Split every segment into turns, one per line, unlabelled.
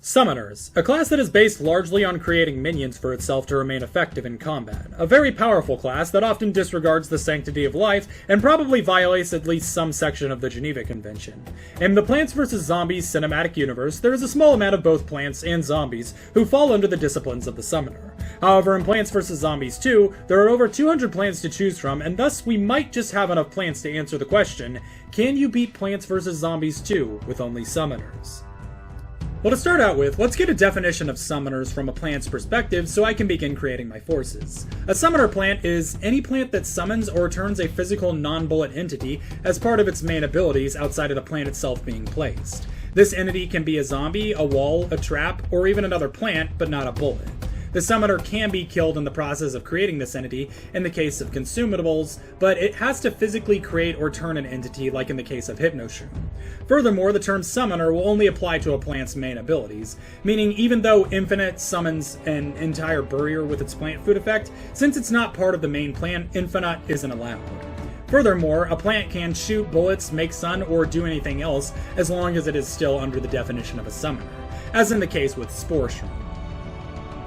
Summoners, a class that is based largely on creating minions for itself to remain effective in combat. A very powerful class that often disregards the sanctity of life and probably violates at least some section of the Geneva Convention. In the Plants vs. Zombies cinematic universe, there is a small amount of both plants and zombies who fall under the disciplines of the Summoner. However, in Plants vs. Zombies 2, there are over 200 plants to choose from, and thus we might just have enough plants to answer the question, can you beat Plants vs. Zombies 2 with only Summoners? Well, to start out with, let's get a definition of summoners from a plant's perspective so I can begin creating my forces. A summoner plant is any plant that summons or turns a physical non-bullet entity as part of its main abilities outside of the plant itself being placed. This entity can be a zombie, a wall, a trap, or even another plant, but not a bullet. The summoner can be killed in the process of creating this entity in the case of consumables, but it has to physically create or turn an entity like in the case of Hypnoshroom. Furthermore, the term summoner will only apply to a plant's main abilities, meaning even though Infinite summons an entire barrier with its plant food effect, since it's not part of the main plant, Infinite isn't allowed. Furthermore, a plant can shoot bullets, make sun, or do anything else as long as it is still under the definition of a summoner, as in the case with Sporeshroom.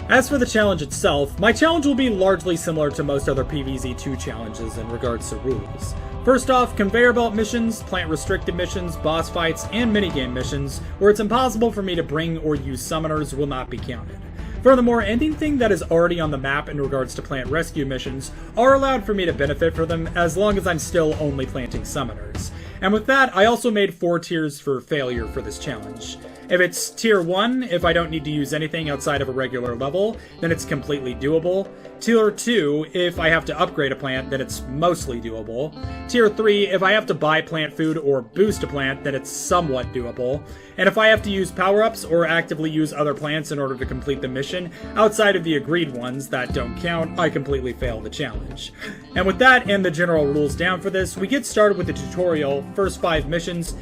As for the challenge itself, my challenge will be largely similar to most other PvZ2 challenges in regards to rules. First off, conveyor belt missions, plant restricted missions, boss fights, and minigame missions, where it's impossible for me to bring or use summoners will not be counted. Furthermore, anything that is already on the map in regards to plant rescue missions are allowed for me to benefit from them as long as I'm still only planting summoners. And with that, I also made 4 tiers for failure for this challenge. If it's tier 1, if I don't need to use anything outside of a regular level, then it's completely doable. Tier 2, if I have to upgrade a plant, then it's mostly doable. Tier 3, if I have to buy plant food or boost a plant, then it's somewhat doable. And if I have to use power-ups or actively use other plants in order to complete the mission, outside of the agreed ones that don't count, I completely fail the challenge. And with that and the general rules down for this, we get started with the tutorial, first 5 missions,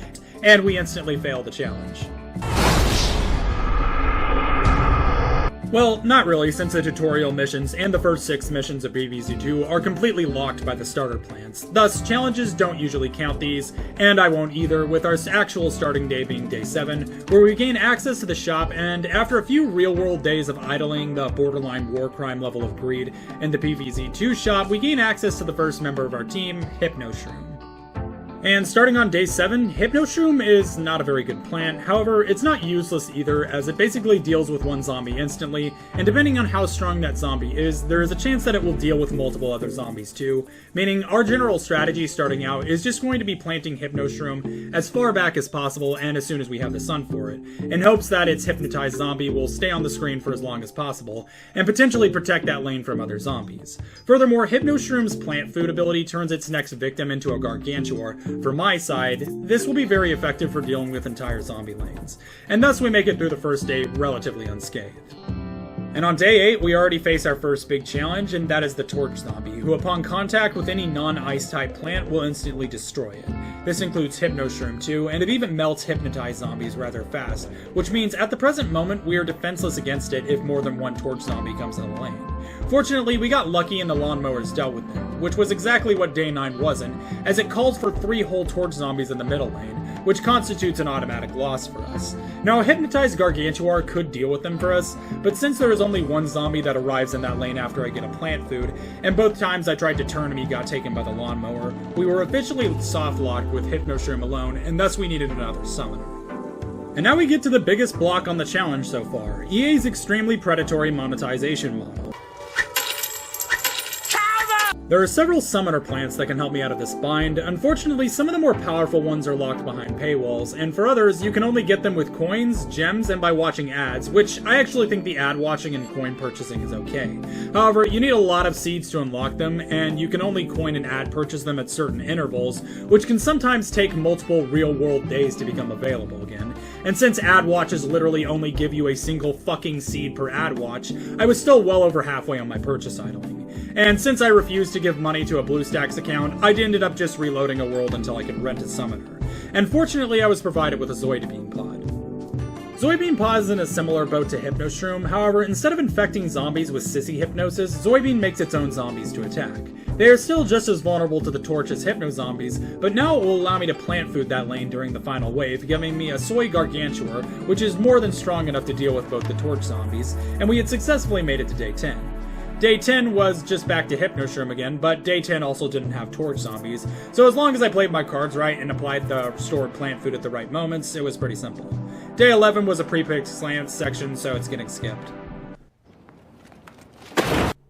and we instantly fail the challenge. Well, not really, since the tutorial missions and the first 6 missions of PvZ2 are completely locked by the starter plants. Thus, challenges don't usually count these, and I won't either, with our actual starting day being day 7, where we gain access to the shop, and after a few real-world days of idling the borderline war crime level of greed in the PvZ2 shop, we gain access to the first member of our team, Hypnoshroom. And starting on day 7, Hypnoshroom is not a very good plant, however, it's not useless either, as it basically deals with one zombie instantly, and depending on how strong that zombie is, there is a chance that it will deal with multiple other zombies too, meaning our general strategy starting out is just going to be planting Hypnoshroom as far back as possible and as soon as we have the sun for it, in hopes that its hypnotized zombie will stay on the screen for as long as possible, and potentially protect that lane from other zombies. Furthermore, Hypnoshroom's plant food ability turns its next victim into a gargantuar. For my side, this will be very effective for dealing with entire zombie lanes, and thus we make it through the first day relatively unscathed. And on day 8, we already face our first big challenge, and that is the Torch Zombie, who upon contact with any non-ice type plant will instantly destroy it. This includes Hypnoshroom too, and it even melts hypnotized zombies rather fast, which means at the present moment we are defenseless against it if more than one Torch Zombie comes in the lane. Fortunately, we got lucky and the lawnmowers dealt with them, which was exactly what day 9 wasn't, as it calls for 3 whole Torch Zombies in the middle lane, which constitutes an automatic loss for us. Now, a hypnotized Gargantuar could deal with them for us, but since there is only one zombie that arrives in that lane after I get a plant food, and both times I tried to turn him he got taken by the lawnmower, we were officially soft-locked with Hypnoshroom alone, and thus we needed another summoner. And now we get to the biggest block on the challenge so far, EA's extremely predatory monetization model. There are several summoner plants that can help me out of this bind. Unfortunately, some of the more powerful ones are locked behind paywalls, and for others, you can only get them with coins, gems, and by watching ads, which I actually think the ad watching and coin purchasing is okay. However, you need a lot of seeds to unlock them, and you can only coin and ad purchase them at certain intervals, which can sometimes take multiple real-world days to become available again. And since ad watches literally only give you a single fucking seed per ad watch, I was still well over halfway on my purchase idling. And since I refused to give money to a BlueStacks account, I ended up just reloading a world until I could rent a summoner. And fortunately, I was provided with a Zoid Bean pod. Soybean Pod is in a similar boat to Hypnoshroom, however, instead of infecting zombies with sissy hypnosis, Soybean makes its own zombies to attack. They are still just as vulnerable to the torch as Hypno zombies, but now it will allow me to plant food that lane during the final wave, giving me a Soy Gargantuar, which is more than strong enough to deal with both the torch zombies, and we had successfully made it to day 10. Day 10 was just back to Hypnoshroom again, but day 10 also didn't have torch zombies, so as long as I played my cards right and applied the stored plant food at the right moments, it was pretty simple. Day 11 was a pre-picked slant section, so it's getting skipped.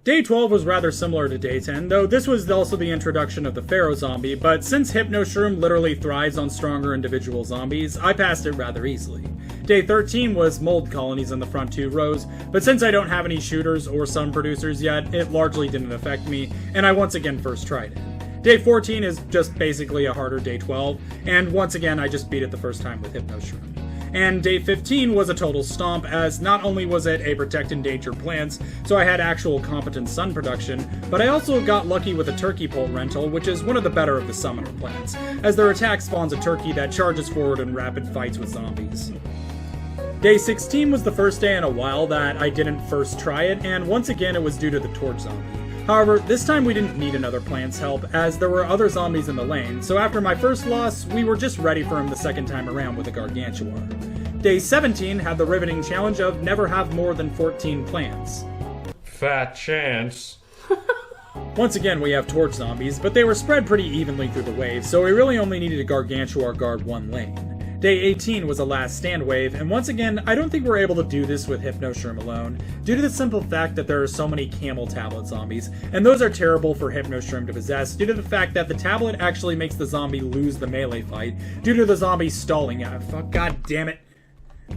Day 12 was rather similar to Day 10, though this was also the introduction of the Pharaoh zombie, but since Hypnoshroom literally thrives on stronger individual zombies, I passed it rather easily. Day 13 was mold colonies in the front 2 rows, but since I don't have any shooters or sun producers yet, it largely didn't affect me, and I once again first tried it. Day 14 is just basically a harder Day 12, and once again I just beat it the first time with Hypnoshroom. And day 15 was a total stomp, as not only was it a protect endangered plants, so I had actual competent sun production, but I also got lucky with a turkey pole rental, which is one of the better of the summoner plants, as their attack spawns a turkey that charges forward in rapid fights with zombies. Day 16 was the first day in a while that I didn't first try it, and once again it was due to the torch zombie. However, this time we didn't need another plant's help, as there were other zombies in the lane, so after my first loss, we were just ready for him the second time around with a Gargantuar. Day 17 had the riveting challenge of never have more than 14 plants.
Fat chance.
Once again, we have torch zombies, but they were spread pretty evenly through the wave, so we really only needed a Gargantuar guard one lane. Day 18 was a last stand wave, and once again, I don't think we're able to do this with Hypnoshroom alone, due to the simple fact that there are so many camel tablet zombies, and those are terrible for Hypnoshroom to possess due to the fact that the tablet actually makes the zombie lose the melee fight, due to the zombie stalling God damn it.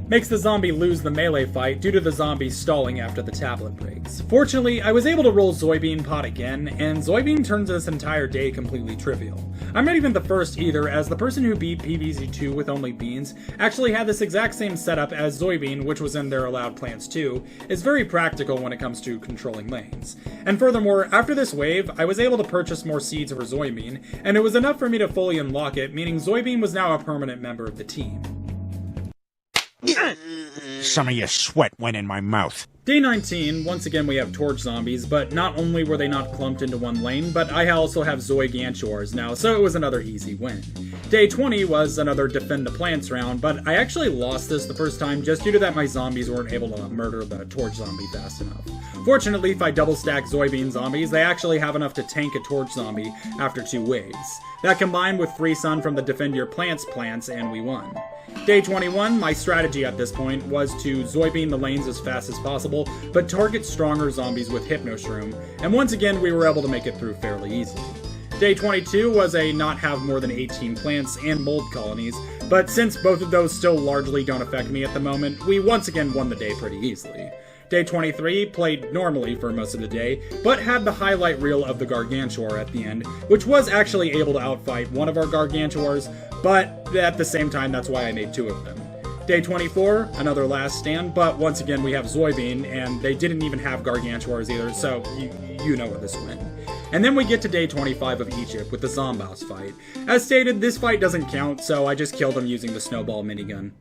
Makes the zombie lose the melee fight due to the zombie stalling after the tablet breaks. Fortunately, I was able to roll Soybean Pod again, and Soybean turns this entire day completely trivial. I'm not even the first either, as the person who beat PvZ2 with only beans actually had this exact same setup as Soybean, which was in their allowed plants too, is very practical when it comes to controlling lanes. And furthermore, after this wave, I was able to purchase more seeds for Soybean, and it was enough for me to fully unlock it, meaning Soybean was now a permanent member of the team.
Some of your sweat went in my mouth.
Day 19, once again we have torch zombies, but not only were they not clumped into one lane, but I also have Zoigantuars now, so it was another easy win. Day 20 was another defend the plants round, but I actually lost this the first time just due to that my zombies weren't able to murder the torch zombie fast enough. Fortunately, if I double stack Zoybean zombies, they actually have enough to tank a torch zombie after 2 waves. That combined with free sun from the defend your plants, and we won. Day 21, my strategy at this point was to Zoybean the lanes as fast as possible, but target stronger zombies with Hypnoshroom, and once again we were able to make it through fairly easily. Day 22 was a not have more than 18 plants and mold colonies, but since both of those still largely don't affect me at the moment, we once again won the day pretty easily. Day 23 played normally for most of the day, but had the highlight reel of the Gargantuar at the end, which was actually able to outfight one of our Gargantuars, but at the same time that's why I made 2 of them. Day 24, another last stand, but once again we have Zoybean, and they didn't even have Gargantuars either, so you know what this went. And then we get to day 25 of Egypt with the Zomboss fight. As stated, this fight doesn't count, so I just killed him using the snowball minigun.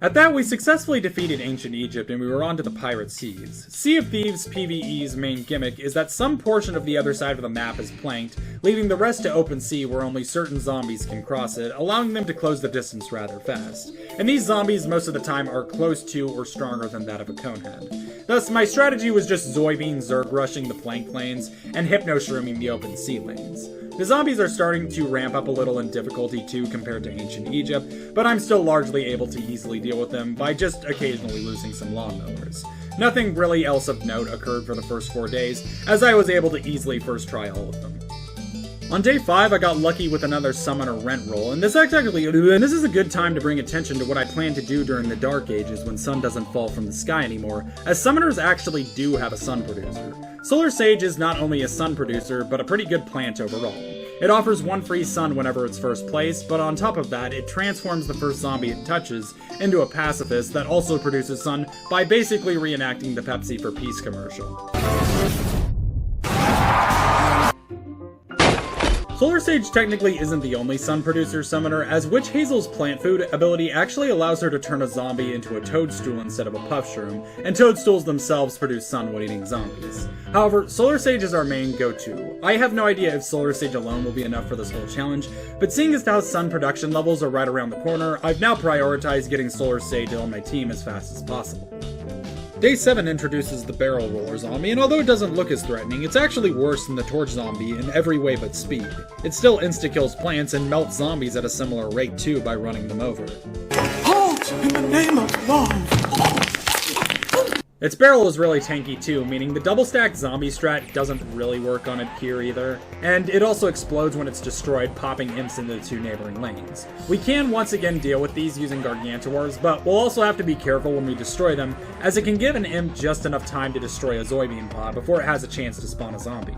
At that, we successfully defeated ancient Egypt and we were on to the Pirate Seas. Sea of Thieves PvE's main gimmick is that some portion of the other side of the map is planked, leaving the rest to open sea where only certain zombies can cross it, allowing them to close the distance rather fast. And these zombies most of the time are close to or stronger than that of a conehead. Thus, my strategy was just Zoybean Zerg rushing the plank lanes and Hypnoshrooming the open sea lanes. The zombies are starting to ramp up a little in difficulty too compared to ancient Egypt, but I'm still largely able to easily deal with them by just occasionally losing some lawnmowers. Nothing really else of note occurred for the first 4 days, as I was able to easily first try all of them. On day 5, I got lucky with another summoner rent roll, and this is a good time to bring attention to what I plan to do during the Dark Ages when sun doesn't fall from the sky anymore, as summoners actually do have a sun producer. Solar Sage is not only a sun producer, but a pretty good plant overall. It offers 1 free sun whenever it's first placed, but on top of that, it transforms the first zombie it touches into a pacifist that also produces sun by basically reenacting the Pepsi for Peace commercial. Solar Sage technically isn't the only sun producer summoner, as Witch Hazel's plant food ability actually allows her to turn a zombie into a toadstool instead of a puff shroom, and toadstools themselves produce sun-eating zombies. However, Solar Sage is our main go-to. I have no idea if Solar Sage alone will be enough for this whole challenge, but seeing as how sun production levels are right around the corner, I've now prioritized getting Solar Sage on my team as fast as possible. Day 7 introduces the barrel roller zombie, and although it doesn't look as threatening, it's actually worse than the torch zombie in every way but speed. It still insta-kills plants and melts zombies at a similar rate too by running them over.
Halt! In the name of love!
Its barrel is really tanky too, meaning the double stacked zombie strat doesn't really work on it here either, and it also explodes when it's destroyed, popping imps into the 2 neighboring lanes. We can once again deal with these using gargantuars, but we'll also have to be careful when we destroy them, as it can give an imp just enough time to destroy a soybean pod before it has a chance to spawn a zombie.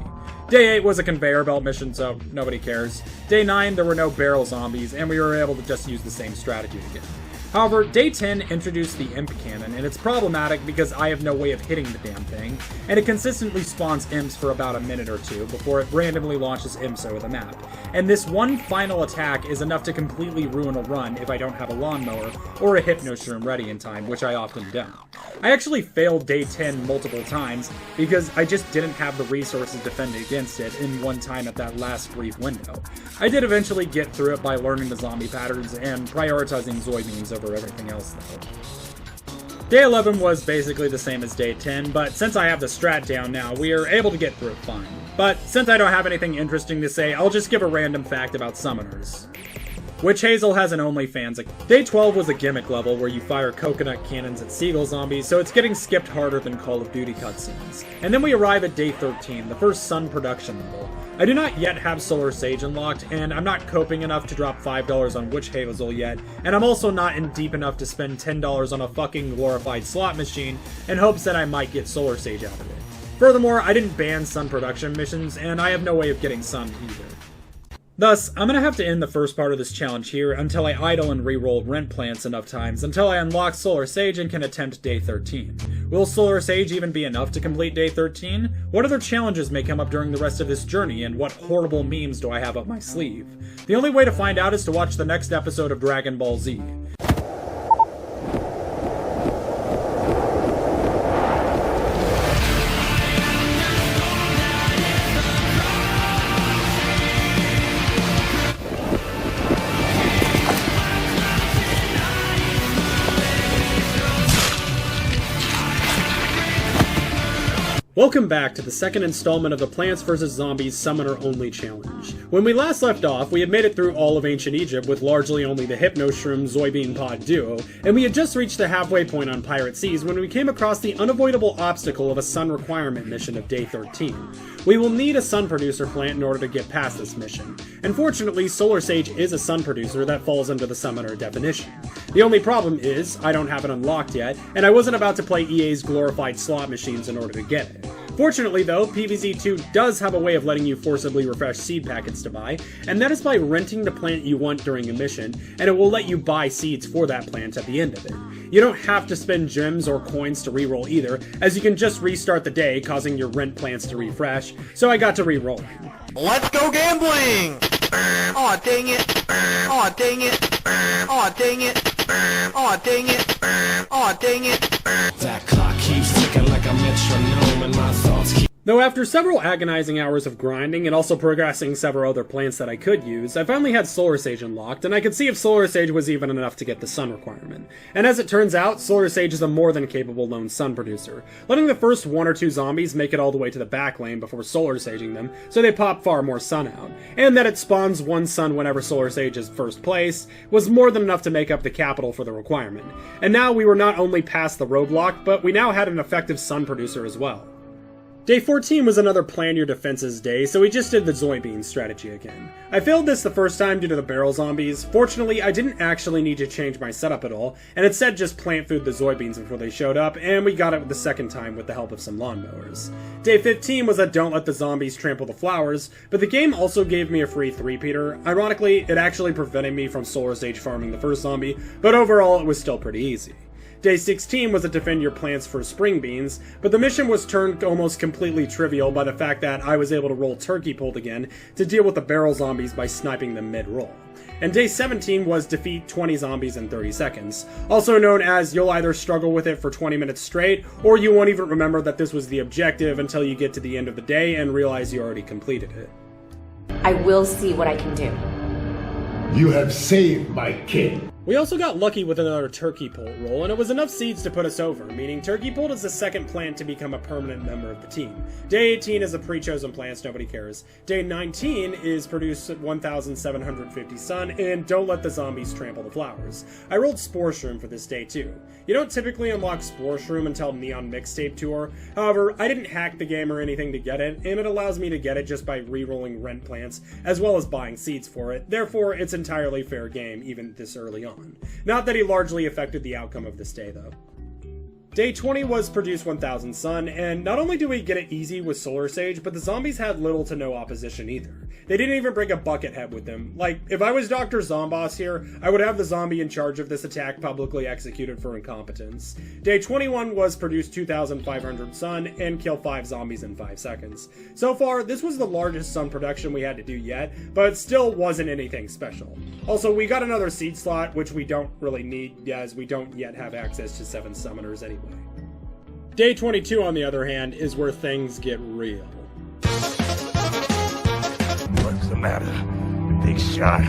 Day 8 was a conveyor belt mission, so nobody cares. Day 9 there were no barrel zombies, and we were able to just use the same strategy again. However, Day 10 introduced the Imp Cannon, and it's problematic because I have no way of hitting the damn thing, and it consistently spawns imps for about a minute or two before it randomly launches imps over the map. And this one final attack is enough to completely ruin a run if I don't have a lawnmower or a Hypno Shroom ready in time, which I often don't. I actually failed Day 10 multiple times because I just didn't have the resources to defend against it in one time at that last brief window. I did eventually get through it by learning the zombie patterns and prioritizing soybeans over everything else though. Day 11 was basically the same as Day 10, but since I have the strat down now, we are able to get through it fine. But since I don't have anything interesting to say, I'll just give a random fact about summoners. Witch Hazel has an OnlyFans account. Day 12 was a gimmick level where you fire coconut cannons at seagull zombies, so it's getting skipped harder than Call of Duty cutscenes. And then we arrive at Day 13, the first sun production level. I do not yet have Solar Sage unlocked, and I'm not coping enough to drop $5 on Witch Hazel yet, and I'm also not in deep enough to spend $10 on a fucking glorified slot machine in hopes that I might get Solar Sage out of it. Furthermore, I didn't ban sun production missions, and I have no way of getting sun either. Thus, I'm gonna have to end the first part of this challenge here until I idle and reroll rent plants enough times until I unlock Solar Sage and can attempt Day 13. Will Solar Sage even be enough to complete Day 13? What other challenges may come up during the rest of this journey, and what horrible memes do I have up my sleeve? The only way to find out is to watch the next episode of Dragon Ball Z. Welcome back to the second installment of the Plants vs. Zombies Summoner Only Challenge. When we last left off, we had made it through all of ancient Egypt with largely only the Hypno Shroom Soybean Pod duo, and we had just reached the halfway point on Pirate Seas when we came across the unavoidable obstacle of a sun requirement mission of Day 13. We will need a sun producer plant in order to get past this mission, and fortunately Solar Sage is a sun producer that falls under the summoner definition. The only problem is, I don't have it unlocked yet, and I wasn't about to play EA's glorified slot machines in order to get it. Fortunately though, PvZ2 does have a way of letting you forcibly refresh seed packets to buy, and that is by renting the plant you want during a mission, and it will let you buy seeds for that plant at the end of it. You don't have to spend gems or coins to reroll either, as you can just restart the day, causing your rent plants to refresh, so I got to reroll.
Let's go gambling! Aw, dang it! Aw, dang it! Aw, dang it! Aw, dang it! Aw, dang it!
That clock keeps ticking like a metronome and my thoughts keep...
Though after several agonizing hours of grinding and also progressing several other plants that I could use, I finally had Solar Sage unlocked, and I could see if Solar Sage was even enough to get the sun requirement. And as it turns out, Solar Sage is a more than capable lone sun producer, letting the first 1 or 2 zombies make it all the way to the back lane before Solar Saging them, so they pop far more sun out. And that it spawns 1 sun whenever Solar Sage is first place was more than enough to make up the capital for the requirement. And now we were not only past the roadblock, but we now had an effective sun producer as well. Day 14 was another plan your defenses day, so we just did the soybean strategy again. I failed this the first time due to the barrel zombies. Fortunately, I didn't actually need to change my setup at all, and instead just plant food the soybeans before they showed up, and we got it the second time with the help of some lawnmowers. Day 15 was a don't let the zombies trample the flowers, but the game also gave me a free 3-peater. Ironically, it actually prevented me from Solar Sage farming the first zombie, but overall it was still pretty easy. Day 16 was to defend your plants for spring beans, but the mission was turned almost completely trivial by the fact that I was able to roll turkey pult again to deal with the barrel zombies by sniping them mid-roll. And day 17 was defeat 20 zombies in 30 seconds, also known as you'll either struggle with it for 20 minutes straight, or you won't even remember that this was the objective until you get to the end of the day and realize you already completed it.
I will see what I can do.
You have saved my kid.
We also got lucky with another turkey pult roll, and it was enough seeds to put us over, meaning turkey pult is the second plant to become a permanent member of the team. Day 18 is a pre-chosen plants, nobody cares. Day 19 is produce 1,750 sun, and don't let the zombies trample the flowers. I rolled Spore Shroom for this day too. You don't typically unlock Spore Shroom until Neon Mixtape Tour, however, I didn't hack the game or anything to get it, and it allows me to get it just by re-rolling rent plants, as well as buying seeds for it, therefore it's entirely fair game even this early on. Not that he largely affected the outcome of this day, though. Day 20 was produce 1,000 sun, and not only do we get it easy with Solar Sage, but the zombies had little to no opposition either. They didn't even bring a bucket head with them. Like, if I was Dr. Zomboss here, I would have the zombie in charge of this attack publicly executed for incompetence. Day 21 was produce 2,500 sun and kill 5 zombies in 5 seconds. So far, this was the largest sun production we had to do yet, but it still wasn't anything special. Also, we got another seed slot, which we don't really need, as we don't yet have access to 7 summoners anyway. Day 22, on the other hand, is where things get real.
What's the matter, big shot?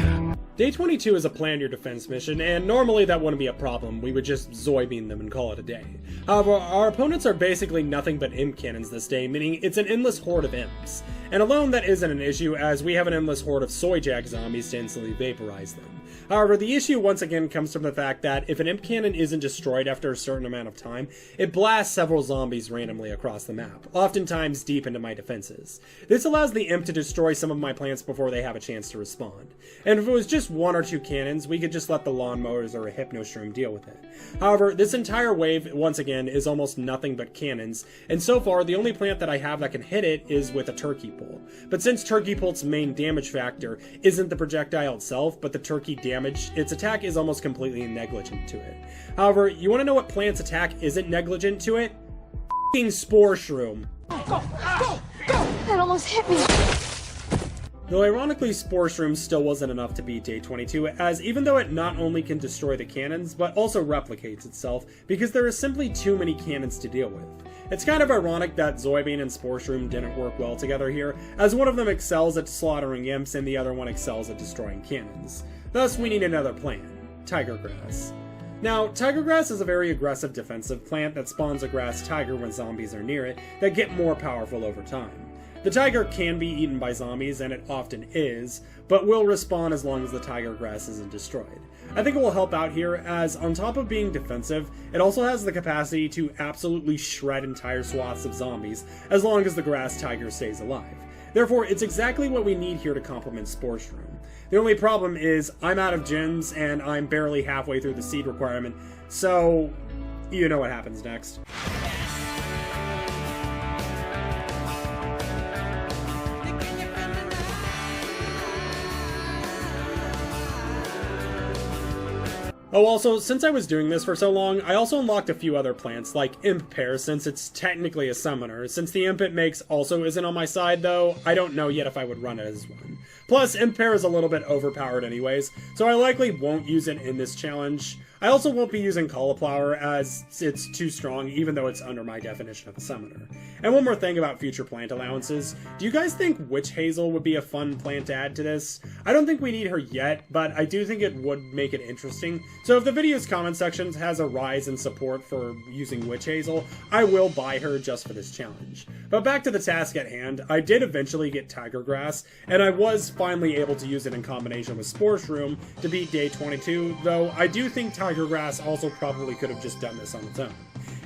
Day 22 is a plan your defense mission, and normally that wouldn't be a problem. We would just Zoidbeam them and call it a day. However, our opponents are basically nothing but imp cannons this day, meaning it's an endless horde of imps. And alone that isn't an issue, as we have an endless horde of Soyjack zombies to instantly vaporize them. However, the issue once again comes from the fact that if an imp cannon isn't destroyed after a certain amount of time, it blasts several zombies randomly across the map, oftentimes deep into my defenses. This allows the imp to destroy some of my plants before they have a chance to respond. And if it was just 1 or 2 cannons, we could just let the lawnmowers or a hypnoshroom deal with it. However, this entire wave, once again, is almost nothing but cannons, and so far the only plant that I have that can hit it is with a turkey pult. But since turkey pult's main damage factor isn't the projectile itself, but the turkey damage, its attack is almost completely negligent to it. However, you want to know what plant's attack isn't negligent to it? F***ing Spore Shroom.
That almost hit me.
Though ironically, Spore Shroom still wasn't enough to beat Day 22, as even though it not only can destroy the cannons, but also replicates itself, because there are simply too many cannons to deal with. It's kind of ironic that Zoidbeam and Spore Shroom didn't work well together here, as one of them excels at slaughtering imps and the other one excels at destroying cannons. Thus, we need another plan: Tiger Grass. Now, Tiger Grass is a very aggressive defensive plant that spawns a grass tiger when zombies are near it that get more powerful over time. The tiger can be eaten by zombies, and it often is, but will respawn as long as the tiger grass isn't destroyed. I think it will help out here, as on top of being defensive, it also has the capacity to absolutely shred entire swaths of zombies, as long as the grass tiger stays alive. Therefore, it's exactly what we need here to complement Spore Shroom. The only problem is, I'm out of gems, and I'm barely halfway through the seed requirement, so you know what happens next. Oh, also, since I was doing this for so long, I also unlocked a few other plants, like Imp Pear, since it's technically a summoner. Since the imp it makes also isn't on my side, though, I don't know yet if I would run it as one. Plus, Imp Pear is a little bit overpowered anyways, so I likely won't use it in this challenge. I also won't be using Cauliflower, as it's too strong, even though it's under my definition of a summoner. And one more thing about future plant allowances. Do you guys think Witch Hazel would be a fun plant to add to this? I don't think we need her yet, but I do think it would make it interesting. So if the video's comment section has a rise in support for using Witch Hazel, I will buy her just for this challenge. But back to the task at hand, I did eventually get Tiger Grass, and I was finally able to use it in combination with Spore Shroom to beat Day 22, though I do think Tiger Grass also probably could have just done this on its own.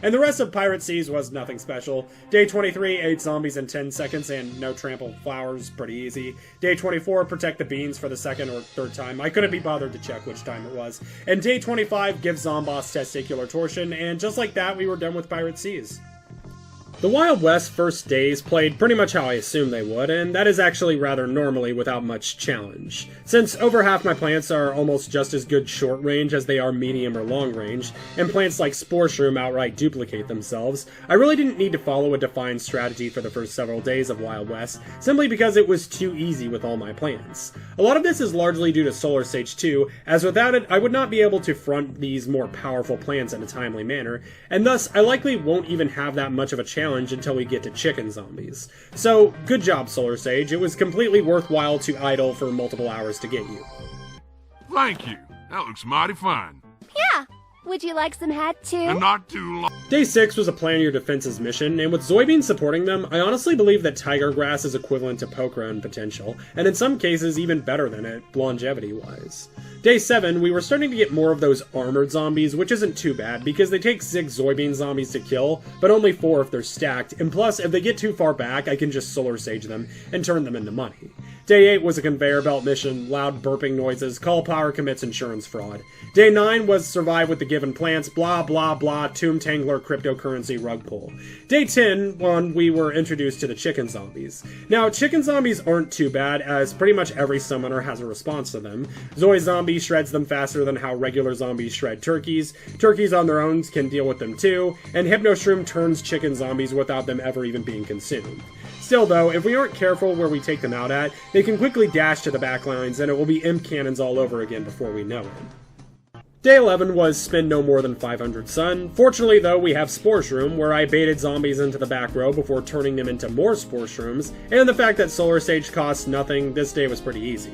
And the rest of Pirate Seas was nothing special. Day 23, 8 zombies in 10 seconds and no trample flowers, pretty easy. Day 24, protect the beans for the second or third time. I couldn't be bothered to check which time it was. And Day 25, give Zomboss testicular torsion, and just like that, we were done with Pirate Seas. The Wild West first days played pretty much how I assumed they would, and that is actually rather normally without much challenge. Since over half my plants are almost just as good short range as they are medium or long range, and plants like Spore Shroom outright duplicate themselves, I really didn't need to follow a defined strategy for the first several days of Wild West, simply because it was too easy with all my plants. A lot of this is largely due to Solar Sage 2, as without it I would not be able to front these more powerful plants in a timely manner, and thus I likely won't even have that much of a challenge until we get to chicken zombies. So, good job, Solar Sage. It was completely worthwhile to idle for multiple hours to get you.
Thank you. That looks mighty fine.
Yeah. Would you like some hat too?
And not too long.
Day 6 was a plan your defenses mission, and with Zoybean supporting them, I honestly believe that Tiger Grass is equivalent to Pokra in potential, and in some cases even better than it, longevity-wise. Day 7, we were starting to get more of those armored zombies, which isn't too bad, because they take 6 Zoybean zombies to kill, but only 4 if they're stacked, and plus, if they get too far back, I can just Solar Sage them and turn them into money. Day 8 was a conveyor belt mission, loud burping noises, call power commits insurance fraud. Day 9 was survive with the given plants, blah blah blah, Tomb Tangler cryptocurrency rug pull. Day 10, we were introduced to the chicken zombies. Now, chicken zombies aren't too bad, as pretty much every summoner has a response to them. Zoe Zombie shreds them faster than how regular zombies shred turkeys. Turkeys on their own can deal with them too, and Hypno Shroom turns chicken zombies without them ever even being consumed. Still though, if we aren't careful where we take them out at, they can quickly dash to the backlines and it will be imp cannons all over again before we know it. Day 11 was spend no more than 500 sun. Fortunately though, we have Spore Shroom, where I baited zombies into the back row before turning them into more Spore Shrooms, and the fact that Solar Sage costs nothing, this day was pretty easy.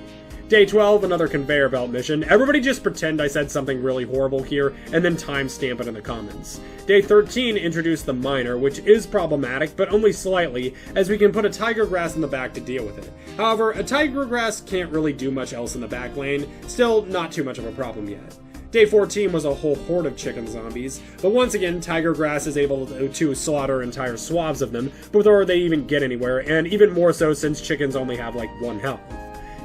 Day 12, another conveyor belt mission. Everybody just pretend I said something really horrible here, and then timestamp it in the comments. Day 13 introduced the miner, which is problematic, but only slightly, as we can put a tiger grass in the back to deal with it. However, a tiger grass can't really do much else in the back lane, still not too much of a problem yet. Day 14 was a whole horde of chicken zombies, but once again, Tiger Grass is able to slaughter entire swaths of them before they even get anywhere, and even more so since chickens only have like 1 health.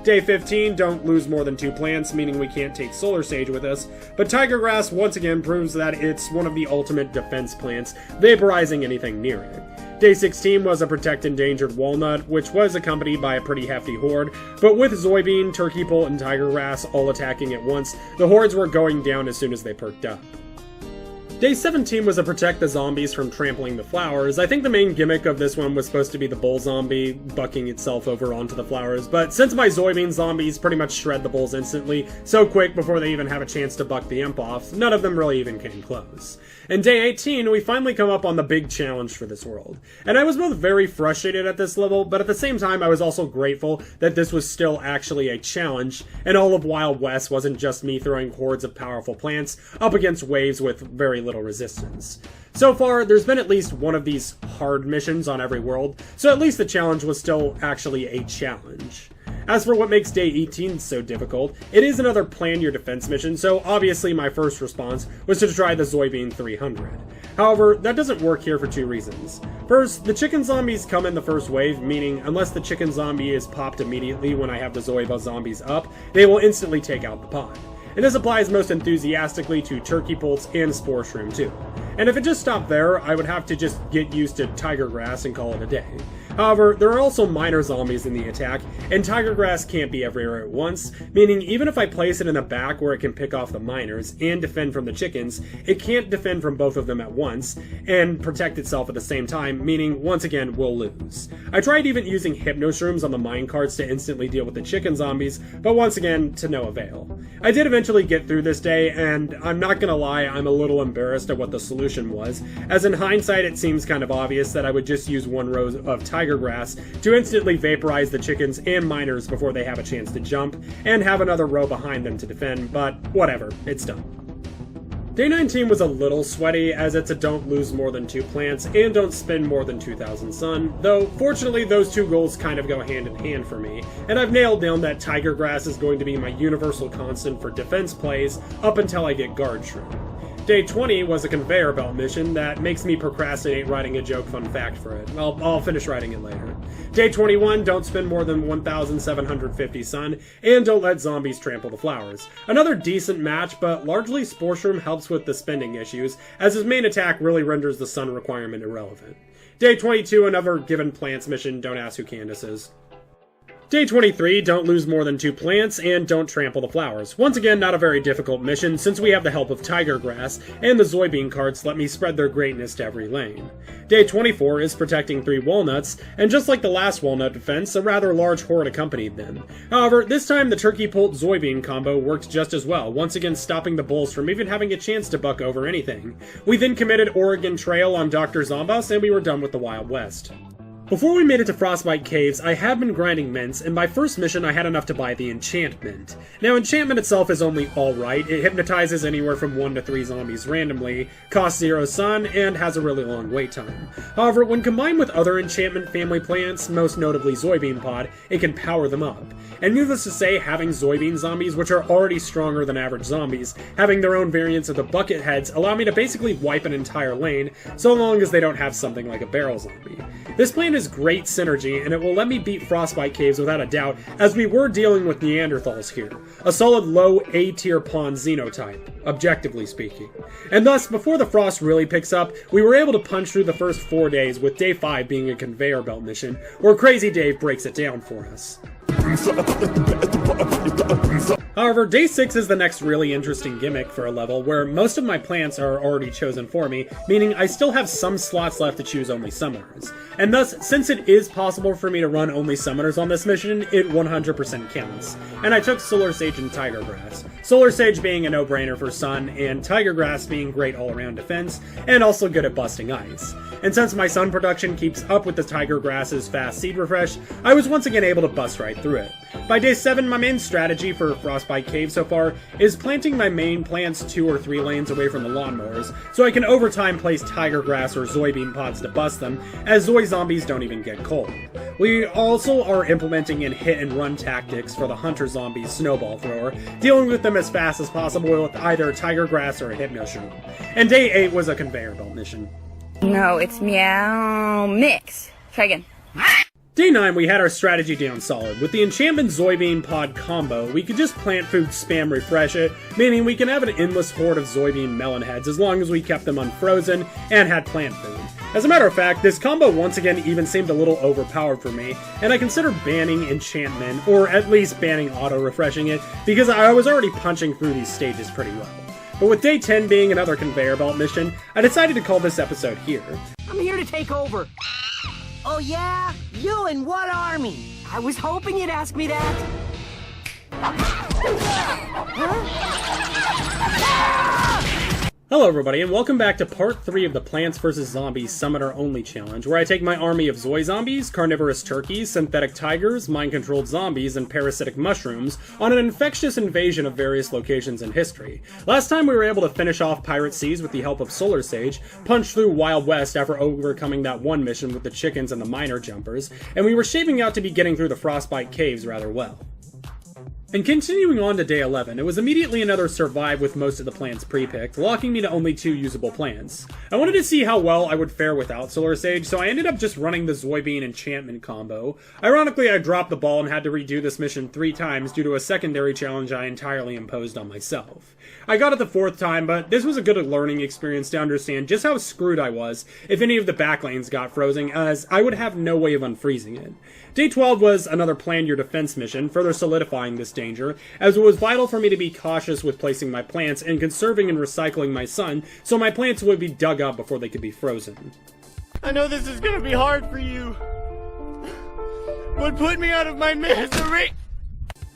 Day 15, don't lose more than 2 plants, meaning we can't take Solar Sage with us, but Tiger Grass once again proves that it's one of the ultimate defense plants, vaporizing anything near it. Day 16 was a Protect Endangered Walnut, which was accompanied by a pretty hefty horde, but with Zoybean, Turkey Pult, and Tiger Grass all attacking at once, the hordes were going down as soon as they perked up. Day 17 was to protect the zombies from trampling the flowers. I think the main gimmick of this one was supposed to be the bull zombie bucking itself over onto the flowers, but since my Zoybean zombies pretty much shred the bulls instantly, so quick before they even have a chance to buck the imp off, none of them really even came close. In Day 18, we finally come up on the big challenge for this world. And I was both very frustrated at this level, but at the same time I was also grateful that this was still actually a challenge, and all of Wild West wasn't just me throwing hordes of powerful plants up against waves with very little resistance. So far, there's been at least one of these hard missions on every world, so at least the challenge was still actually a challenge. As for what makes Day 18 so difficult, it is another plan your defense mission, so obviously my first response was to try the Zoybean 300. However, that doesn't work here for 2 reasons. First, the chicken zombies come in the first wave, meaning unless the chicken zombie is popped immediately when I have the Zoyba zombies up, they will instantly take out the pod. And this applies most enthusiastically to Turkey Pults and Spore Shroom too. And if it just stopped there, I would have to just get used to Tiger Grass and call it a day. However, there are also minor zombies in the attack, and Tiger Grass can't be everywhere at once, meaning even if I place it in the back where it can pick off the miners and defend from the chickens, it can't defend from both of them at once, and protect itself at the same time, meaning once again, we'll lose. I tried even using Hypno Shrooms on the minecarts to instantly deal with the chicken zombies, but once again, to no avail. I did eventually get through this day, and I'm not gonna lie, I'm a little embarrassed at what the solution was, as in hindsight it seems kind of obvious that I would just use 1 row of Tiger Grass to instantly vaporize the chickens and miners before they have a chance to jump, and have another row behind them to defend, but whatever, it's done. Day 19 was a little sweaty, as it's a don't lose more than 2 plants and don't spend more than 2,000 sun, though fortunately those 2 goals kind of go hand in hand for me, and I've nailed down that Tiger Grass is going to be my universal constant for defense plays up until I get Guard Shroom. Day 20 was a conveyor belt mission that makes me procrastinate writing a joke fun fact for it. I'll finish writing it later. Day 21, don't spend more than 1,750 sun, and don't let zombies trample the flowers. Another decent match, but largely Spore Shroom helps with the spending issues, as his main attack really renders the sun requirement irrelevant. Day 22, another given plants mission, don't ask who Candace is. Day 23, don't lose more than 2 plants, and don't trample the flowers. Once again, not a very difficult mission, since we have the help of tiger grass, and the soybean carts let me spread their greatness to every lane. Day 24 is protecting 3 walnuts, and just like the last walnut defense, a rather large horde accompanied them. However, this time the turkey-pult soybean combo worked just as well, once again stopping the bulls from even having a chance to buck over anything. We then committed Oregon Trail on Dr. Zombos, and we were done with the Wild West. Before we made it to Frostbite Caves, I had been grinding mints, and by first mission I had enough to buy the enchantment. Now, enchantment itself is only alright. It hypnotizes anywhere from 1 to 3 zombies randomly, costs 0 sun, and has a really long wait time. However, when combined with other enchantment family plants, most notably Soybean Pod, it can power them up. And needless to say, having Soybean zombies, which are already stronger than average zombies, having their own variants of the bucket heads allow me to basically wipe an entire lane, so long as they don't have something like a barrel zombie. This plant is great synergy, and it will let me beat Frostbite Caves without a doubt, as we were dealing with Neanderthals here. A solid low A-tier pawn xenotype, objectively speaking. And thus, before the frost really picks up, we were able to punch through the first 4 days, with day 5 being a conveyor belt mission, where Crazy Dave breaks it down for us. However, day 6 is the next really interesting gimmick for a level where most of my plants are already chosen for me, meaning I still have some slots left to choose only summoners. And thus, since it is possible for me to run only summoners on this mission, it 100% counts. And I took Solar Sage and Tiger Grass. Solar Sage being a no-brainer for Sun, and Tiger Grass being great all-around defense, and also good at busting ice. And since my Sun production keeps up with the Tiger Grass's fast seed refresh, I was once again able to bust right through it. By day 7, my main strategy for Frostbite Cave so far is planting my main plants 2 or 3 lanes away from the lawnmowers, so I can over time place Tiger Grass or Soybean pods to bust them, as Zoy zombies don't even get cold. We also are implementing in hit and run tactics for the Hunter Zombie's Snowball Thrower, dealing with them as fast as possible with either Tiger Grass or a Hypno Shroom. And day 8 was a conveyor belt mission.
No, it's meow mix. Try again.
Day 9, we had our strategy down solid. With the Enchantment Soybean Pod combo, we could just plant food spam refresh it, meaning we can have an endless horde of Soybean melon heads as long as we kept them unfrozen and had plant food. As a matter of fact, this combo once again even seemed a little overpowered for me, and I considered banning Enchantment, or at least banning auto-refreshing it, because I was already punching through these stages pretty well. But with day 10 being another conveyor belt mission, I decided to call this episode here.
I'm here to take over. Oh yeah? You and what army? I was hoping you'd ask me that.
Hello everybody, and welcome back to part 3 of the Plants vs. Zombies Summoner Only Challenge, where I take my army of Zoy zombies, carnivorous turkeys, synthetic tigers, mind-controlled zombies, and parasitic mushrooms on an infectious invasion of various locations in history. Last time we were able to finish off Pirate Seas with the help of Solar Sage, punch through Wild West after overcoming that one mission with the chickens and the miner jumpers, and we were shaping out to be getting through the Frostbite Caves rather well. And continuing on to day 11, it was immediately another survive with most of the plants pre-picked, locking me to only 2 usable plants. I wanted to see how well I would fare without Solar Sage, so I ended up just running the Soybean Enchantment combo. Ironically, I dropped the ball and had to redo this mission 3 times due to a secondary challenge I entirely imposed on myself. I got it the 4th time, but this was a good learning experience to understand just how screwed I was if any of the backlanes got frozen, as I would have no way of unfreezing it. Day 12 was another plan your defense mission, further solidifying this danger, as it was vital for me to be cautious with placing my plants and conserving and recycling my sun, so my plants would be dug up before they could be frozen.
I know this is gonna be hard for you, but put me out of my misery!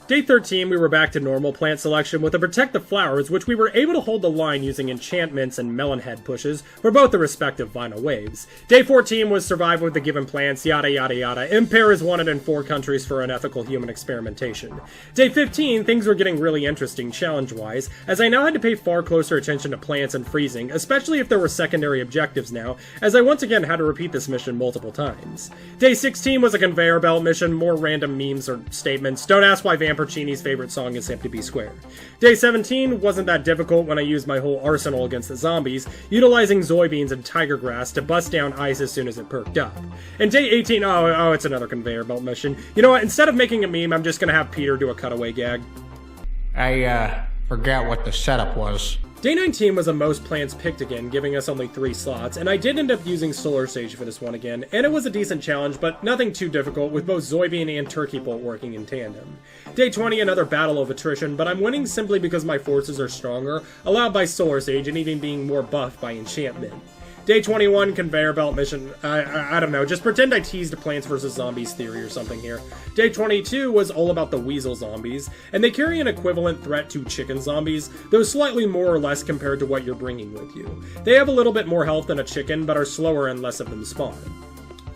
Day 13, we were back to normal plant selection with the Protect the Flowers, which we were able to hold the line using enchantments and melonhead pushes for both the respective vinyl waves. Day 14 was Survive with the given plants, yada yada yada. Impair is wanted in 4 countries for unethical human experimentation. Day 15, things were getting really interesting challenge-wise, as I now had to pay far closer attention to plants and freezing, especially if there were secondary objectives now, as I once again had to repeat this mission multiple times. Day 16 was a conveyor belt mission, more random memes or statements. Don't ask why Vampercini's favorite song is Empty Be Square. Day 17 wasn't that difficult when I used my whole arsenal against the zombies, utilizing Soybeans and Tiger Grass to bust down ice as soon as it perked up. And day 18, oh, it's another conveyor belt mission. You know what, instead of making a meme, I'm just gonna have Peter do a cutaway gag.
I forgot what the setup was.
Day 19 was a most plants picked again, giving us only 3 slots, and I did end up using Solar Sage for this one again, and it was a decent challenge, but nothing too difficult, with both Zoybian and Turkey Bolt working in tandem. Day 20, another battle of attrition, but I'm winning simply because my forces are stronger, allowed by Solar Sage, and even being more buffed by enchantment. Day 21, conveyor belt mission. I don't know, just pretend I teased Plants vs. Zombies theory or something here. Day 22 was all about the weasel zombies, and they carry an equivalent threat to chicken zombies, though slightly more or less compared to what you're bringing with you. They have a little bit more health than a chicken, but are slower and less of them spawn.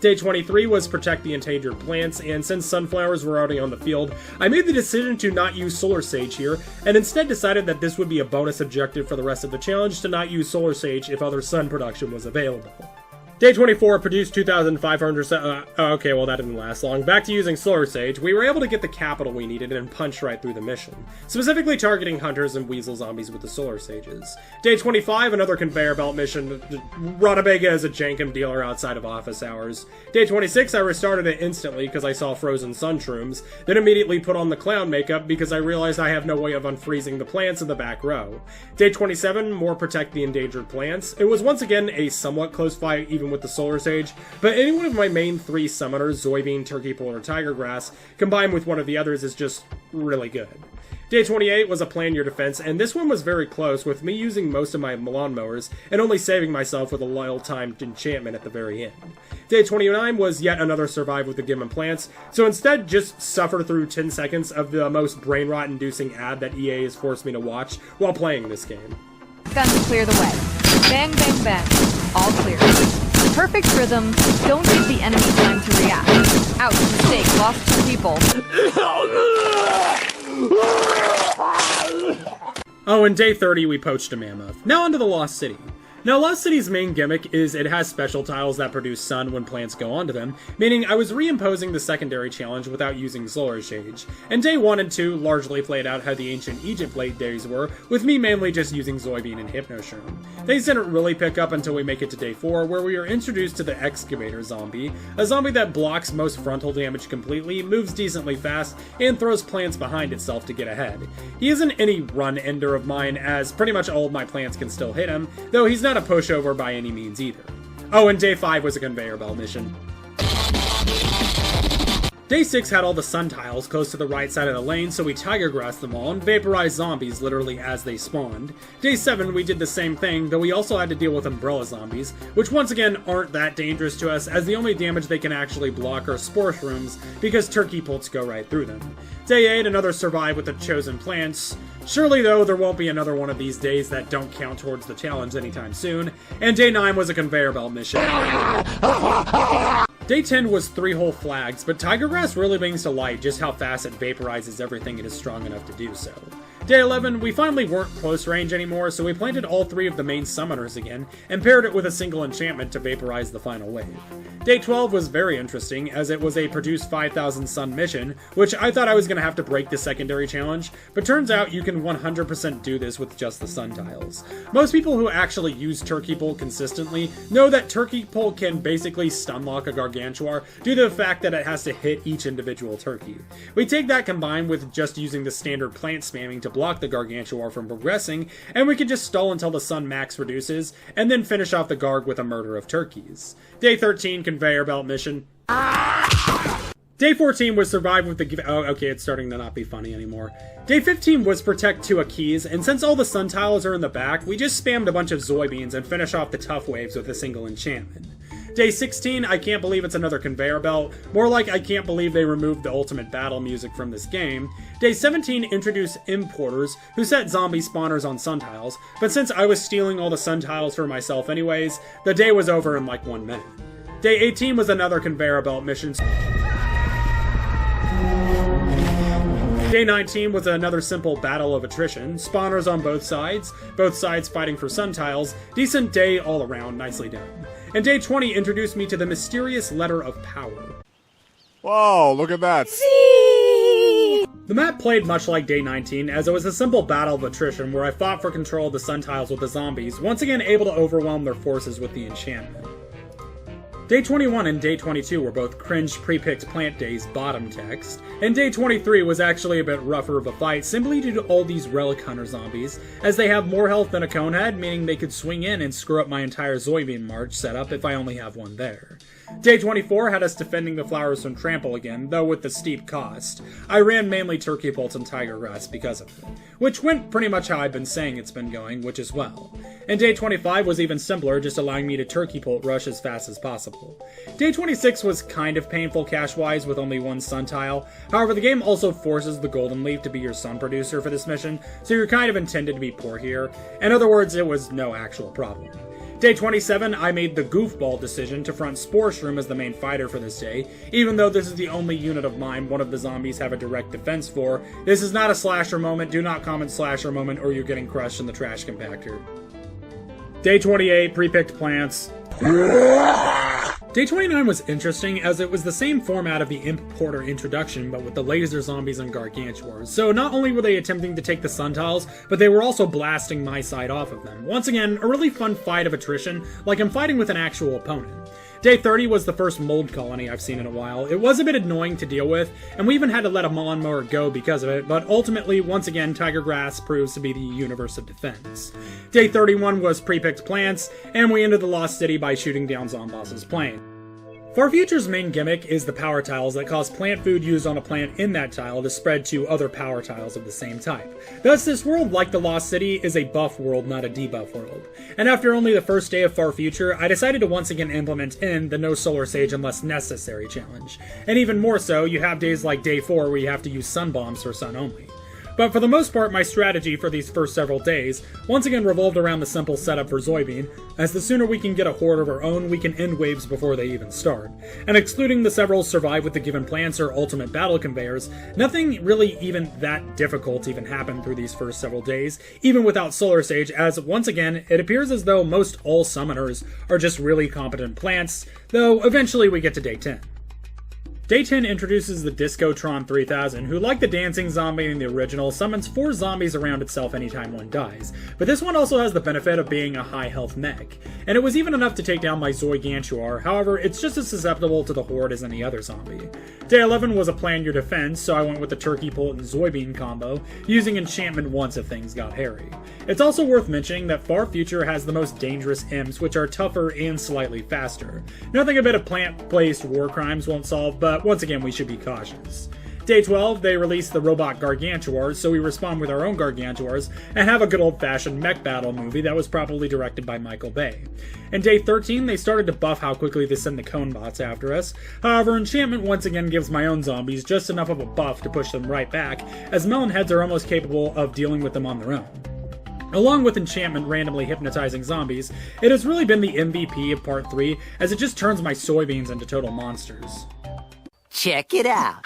Day 23 was protect the endangered plants, and since sunflowers were already on the field, I made the decision to not use Solar Sage here, and instead decided that this would be a bonus objective for the rest of the challenge to not use Solar Sage if other sun production was available. Day 24 produced 2,500 okay, well that didn't last long. Back to using Solar Sage, we were able to get the capital we needed and punch right through the mission, specifically targeting hunters and weasel zombies with the Solar Sages. Day 25, another conveyor belt mission, Rutabaga as a Jankum dealer outside of office hours. Day 26, I restarted it instantly because I saw frozen sun shrooms, then immediately put on the clown makeup because I realized I have no way of unfreezing the plants in the back row. Day 27, more protect the endangered plants. It was once again a somewhat close fight even with the Solar Sage, but any one of my main 3 summoners, Zoybian, Turkey Pole, or Tiger Grass, combined with one of the others is just really good. Day 28 was a plan your defense, and this one was very close, with me using most of my lawnmowers and only saving myself with a well-timed enchantment at the very end. Day 29 was yet another survive with the Gibbon plants, so instead just suffer through 10 seconds of the most brain rot inducing ad that EA has forced me to watch while playing this game.
Guns clear the way. Bang, bang, bang. All clear. Perfect rhythm. Don't give the enemy time to react. Ouch, mistake. Lost 2 people.
Oh, and day 30 we poached a mammoth. Now onto the Lost City. Now, Lost City's main gimmick is it has special tiles that produce sun when plants go onto them, meaning I was reimposing the secondary challenge without using Solar Sage. And day 1 and 2 largely played out how the ancient Egypt late days were, with me mainly just using Zoybian and Hypnoshroom. Things didn't really pick up until we make it to day 4, where we are introduced to the Excavator zombie, a zombie that blocks most frontal damage completely, moves decently fast, and throws plants behind itself to get ahead. He isn't any run ender of mine, as pretty much all of my plants can still hit him, though he's not a pushover by any means either. Oh, and day 5 was a conveyor belt mission. Day 6 had all the sun tiles close to the right side of the lane, so we tiger grassed them all and vaporized zombies literally as they spawned. Day 7 we did the same thing, though we also had to deal with umbrella zombies, which once again aren't that dangerous to us, as the only damage they can actually block are spore shrooms, because turkey bolts go right through them. Day 8, another survive with the chosen plants. Surely though, there won't be another one of these days that don't count towards the challenge anytime soon. And day 9 was a conveyor belt mission. Day 10 was 3 whole flags, but Tiger Grass really brings to light just how fast it vaporizes everything it is strong enough to do so. Day 11, we finally weren't close range anymore, so we planted all 3 of the main summoners again, and paired it with a single enchantment to vaporize the final wave. Day 12 was very interesting, as it was a produce 5,000 sun mission, which I thought I was going to have to break the secondary challenge, but turns out you can 100% do this with just the sun tiles. Most people who actually use Turkey Bolt consistently know that Turkey Bolt can basically stunlock a Gargantuar due to the fact that it has to hit each individual turkey. We take that combined with just using the standard plant spamming to block the Gargantuar from progressing, and we can just stall until the sun max reduces, and then finish off the Garg with a murder of turkeys. Day 13, conveyor belt mission. Day 14 was survive with the oh, okay, it's starting to not be funny anymore. Day 15 was protect 2 Keys, and since all the sun tiles are in the back, we just spammed a bunch of Zoybeans and finish off the tough waves with a single enchantment. Day 16, I can't believe it's another conveyor belt. More like I can't believe they removed the ultimate battle music from this game. Day 17 introduced importers, who set zombie spawners on sun tiles, but since I was stealing all the sun tiles for myself anyways, the day was over in like 1 minute. Day 18 was another conveyor belt mission. Day 19 was another simple battle of attrition, spawners on both sides fighting for sun tiles, decent day all around, nicely done. And day 20 introduced me to the mysterious letter of power.
Whoa, look at that.
The map played much like day 19, as it was a simple battle of attrition where I fought for control of the sun tiles with the zombies, once again able to overwhelm their forces with the enchantment. Day 21 and Day 22 were both cringe pre-picked plant days bottom text, and Day 23 was actually a bit rougher of a fight simply due to all these relic hunter zombies, as they have more health than a conehead, meaning they could swing in and screw up my entire soybean march setup if I only have one there. Day 24 had us defending the flowers from trample again, though with the steep cost. I ran mainly turkey bolts and tiger grass because of it, which went pretty much how I've been saying it's been going, which is well. And Day 25 was even simpler, just allowing me to turkey bolt rush as fast as possible. Day 26 was kind of painful cache-wise with only one sun tile, however the game also forces the golden leaf to be your sun producer for this mission, so you're kind of intended to be poor here. In other words, it was no actual problem. Day 27, I made the goofball decision to front Spore Shroom as the main fighter for this day. Even though this is the only unit of mine one of the zombies have a direct defense for, this is not a slasher moment, do not comment slasher moment or you're getting crushed in the trash compactor. Day 28, pre-picked plants. Day 29 was interesting as it was the same format of the Imp Porter introduction but with the laser zombies and gargantuars, so not only were they attempting to take the sun tiles, but they were also blasting my side off of them. Once again, a really fun fight of attrition, like I'm fighting with an actual opponent. Day 30 was the first mold colony I've seen in a while. It was a bit annoying to deal with, and we even had to let a lawnmower go because of it, but ultimately, once again, tiger grass proves to be the universe of defense. Day 31 was pre-picked plants, and we ended the Lost City by shooting down Zomboss's plane. Far Future's main gimmick is the power tiles that cause plant food used on a plant in that tile to spread to other power tiles of the same type. Thus, this world, like the Lost City, is a buff world, not a debuff world. And after only the first day of Far Future, I decided to once again implement in the no solar sage unless necessary challenge. And even more so, you have days like Day 4 where you have to use sun bombs for sun only. But for the most part, my strategy for these first several days once again revolved around the simple setup for Zoybean, as the sooner we can get a horde of our own, we can end waves before they even start. And excluding the several survive with the given plants or ultimate battle conveyors, nothing really even that difficult even happened through these first several days, even without Solar Sage, as once again, it appears as though most all summoners are just really competent plants, though eventually we get to Day 10. Day 10 introduces the Discotron 3000, who, like the dancing zombie in the original, summons 4 zombies around itself anytime one dies, but this one also has the benefit of being a high health mech, and it was even enough to take down my Zoigantuar, however, it's just as susceptible to the horde as any other zombie. Day 11 was a plan your defense, so I went with the Turkey Bolt and Zoybean combo, using enchantment once if things got hairy. It's also worth mentioning that Far Future has the most dangerous imps, which are tougher and slightly faster. Nothing a bit of plant-placed war crimes won't solve, but once again, we should be cautious. Day 12, they released the robot Gargantuars, so we respond with our own Gargantuars, and have a good old-fashioned mech battle movie that was probably directed by Michael Bay. And Day 13, they started to buff how quickly they send the cone bots after us. However, enchantment once again gives my own zombies just enough of a buff to push them right back, as melon heads are almost capable of dealing with them on their own. Along with enchantment randomly hypnotizing zombies, it has really been the MVP of Part 3, as it just turns my soybeans into total monsters.
Check it out.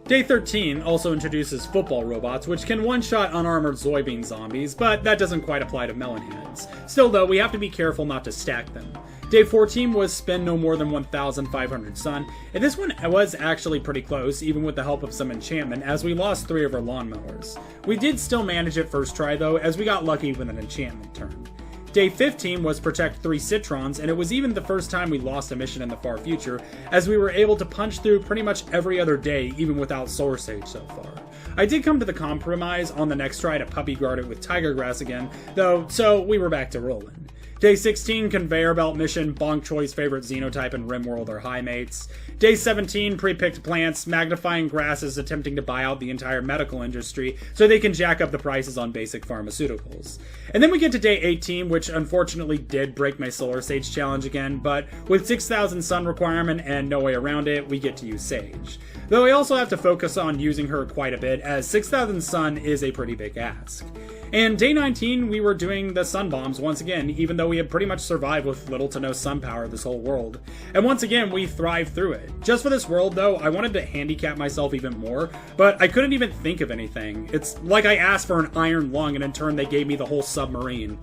Day 13 also introduces football robots, which can one-shot unarmored Zoybean zombies, but that doesn't quite apply to melon heads. Still though, we have to be careful not to stack them. Day 14 was spend no more than 1,500 sun, and this one was actually pretty close, even with the help of some enchantment, as we lost 3 of our lawnmowers. We did still manage it first try though, as we got lucky with an enchantment turn. Day 15 was protect 3 Citrons, and it was even the first time we lost a mission in the far future, as we were able to punch through pretty much every other day, even without Solar Sage so far. I did come to the compromise on the next try to puppy guard it with Tiger Grass again, though, so we were back to rolling. Day 16, Conveyor Belt Mission, Bonk Choi's favorite Xenotype and Rimworld are high mates. Day 17, pre-picked plants, Magnifying Grasses attempting to buy out the entire medical industry so they can jack up the prices on basic pharmaceuticals. And then we get to Day 18, which unfortunately did break my Solar Sage challenge again, but with 6,000 sun requirement and no way around it, we get to use Sage. Though I also have to focus on using her quite a bit, as 6,000 sun is a pretty big ask. And Day 19, we were doing the sun bombs once again, even though we had pretty much survived with little to no sun power this whole world. And once again, we thrived through it. Just for this world though, I wanted to handicap myself even more, but I couldn't even think of anything. It's like I asked for an iron lung and in turn they gave me the whole submarine.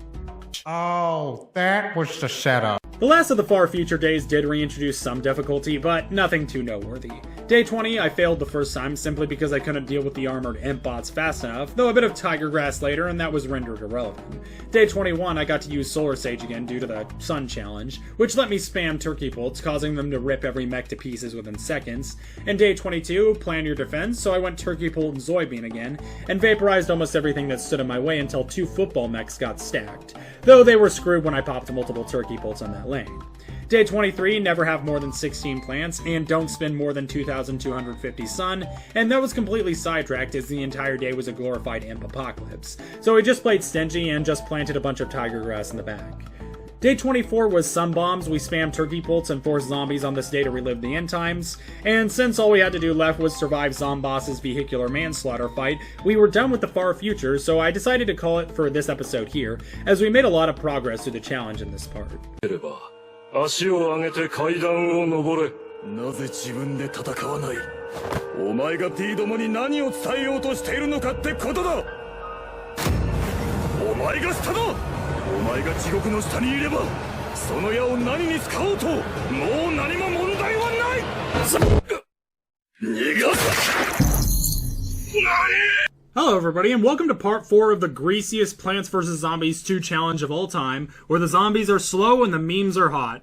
Oh, that was the setup.
The last of the far future days did reintroduce some difficulty, but nothing too noteworthy. Day 20, I failed the first time simply because I couldn't deal with the armored imp bots fast enough, though a bit of tiger grass later and that was rendered irrelevant. Day 21, I got to use Solar Sage again due to the Sun Challenge, which let me spam turkey bolts, causing them to rip every mech to pieces within seconds. And Day 22, plan your defense, so I went turkey bolt and Zoidbeam again, and vaporized almost everything that stood in my way until 2 football mechs got stacked, though they were screwed when I popped multiple turkey bolts on that lane. Day 23, never have more than 16 plants, and don't spend more than 2,250 sun, and that was completely sidetracked as the entire day was a glorified imp apocalypse. So I just played stingy and just planted a bunch of tiger grass in the back. Day 24 was sun bombs, we spammed turkey bolts and forced zombies on this day to relive the end times, and since all we had to do left was survive Zomboss's vehicular manslaughter fight, we were done with the far future, so I decided to call it for this episode here, as we made a lot of progress through the challenge in this part.
足を上げて階段を登れ。なぜ自分で戦わない？お前がビーどもに何を伝えようとしているのかってことだ。お前が下だ。お前が地獄の下にいれば、その矢を何に使おうと、もう何も問題はない。逃がす。何？
Hello everybody, and welcome to part 4 of the greasiest Plants vs. Zombies 2 challenge of all time, where the zombies are slow and the memes are hot.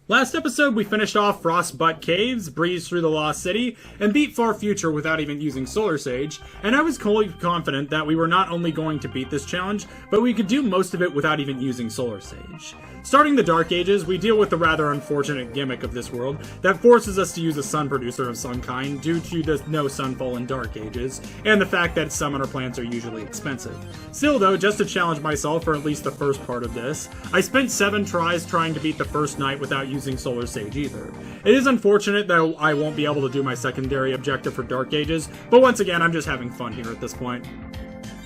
Last episode we finished off Frostbite Caves, breezed through the Lost City, and beat Far Future without even using Solar Sage, and I was fully confident that we were not only going to beat this challenge, but we could do most of it without even using Solar Sage. Starting the Dark Ages, we deal with the rather unfortunate gimmick of this world that forces us to use a sun producer of some kind due to the no sunfall in Dark Ages, and the fact that summoner plants are usually expensive. Still though, just to challenge myself for at least the first part of this, I spent 7 tries trying to beat the first night without using Solar Sage either. It is unfortunate that I won't be able to do my secondary objective for Dark Ages, but once again I'm just having fun here at this point.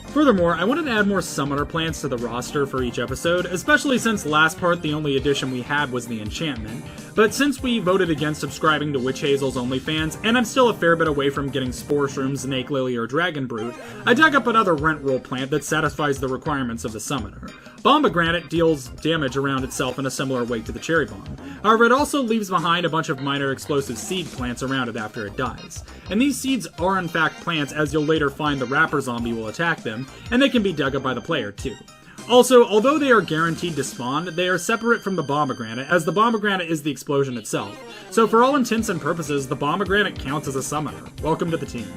Furthermore, I wanted to add more summoner plants to the roster for each episode, especially since last part the only addition we had was the enchantment. But since we voted against subscribing to Witch Hazel's OnlyFans, and I'm still a fair bit away from getting Spore Shroom, Snake Lily, or Dragon Brute, I dug up another Rimworld plant that satisfies the requirements of the summoner. Bombogranate deals damage around itself in a similar way to the Cherry Bomb. However, it also leaves behind a bunch of minor explosive seed plants around it after it dies. And these seeds are in fact plants, as you'll later find the Rapper Zombie will attack them, and they can be dug up by the player too. Also, although they are guaranteed to spawn, they are separate from the Bombogranate, as the Bombogranate is the explosion itself. So for all intents and purposes, the Bombogranate counts as a summoner. Welcome to the team.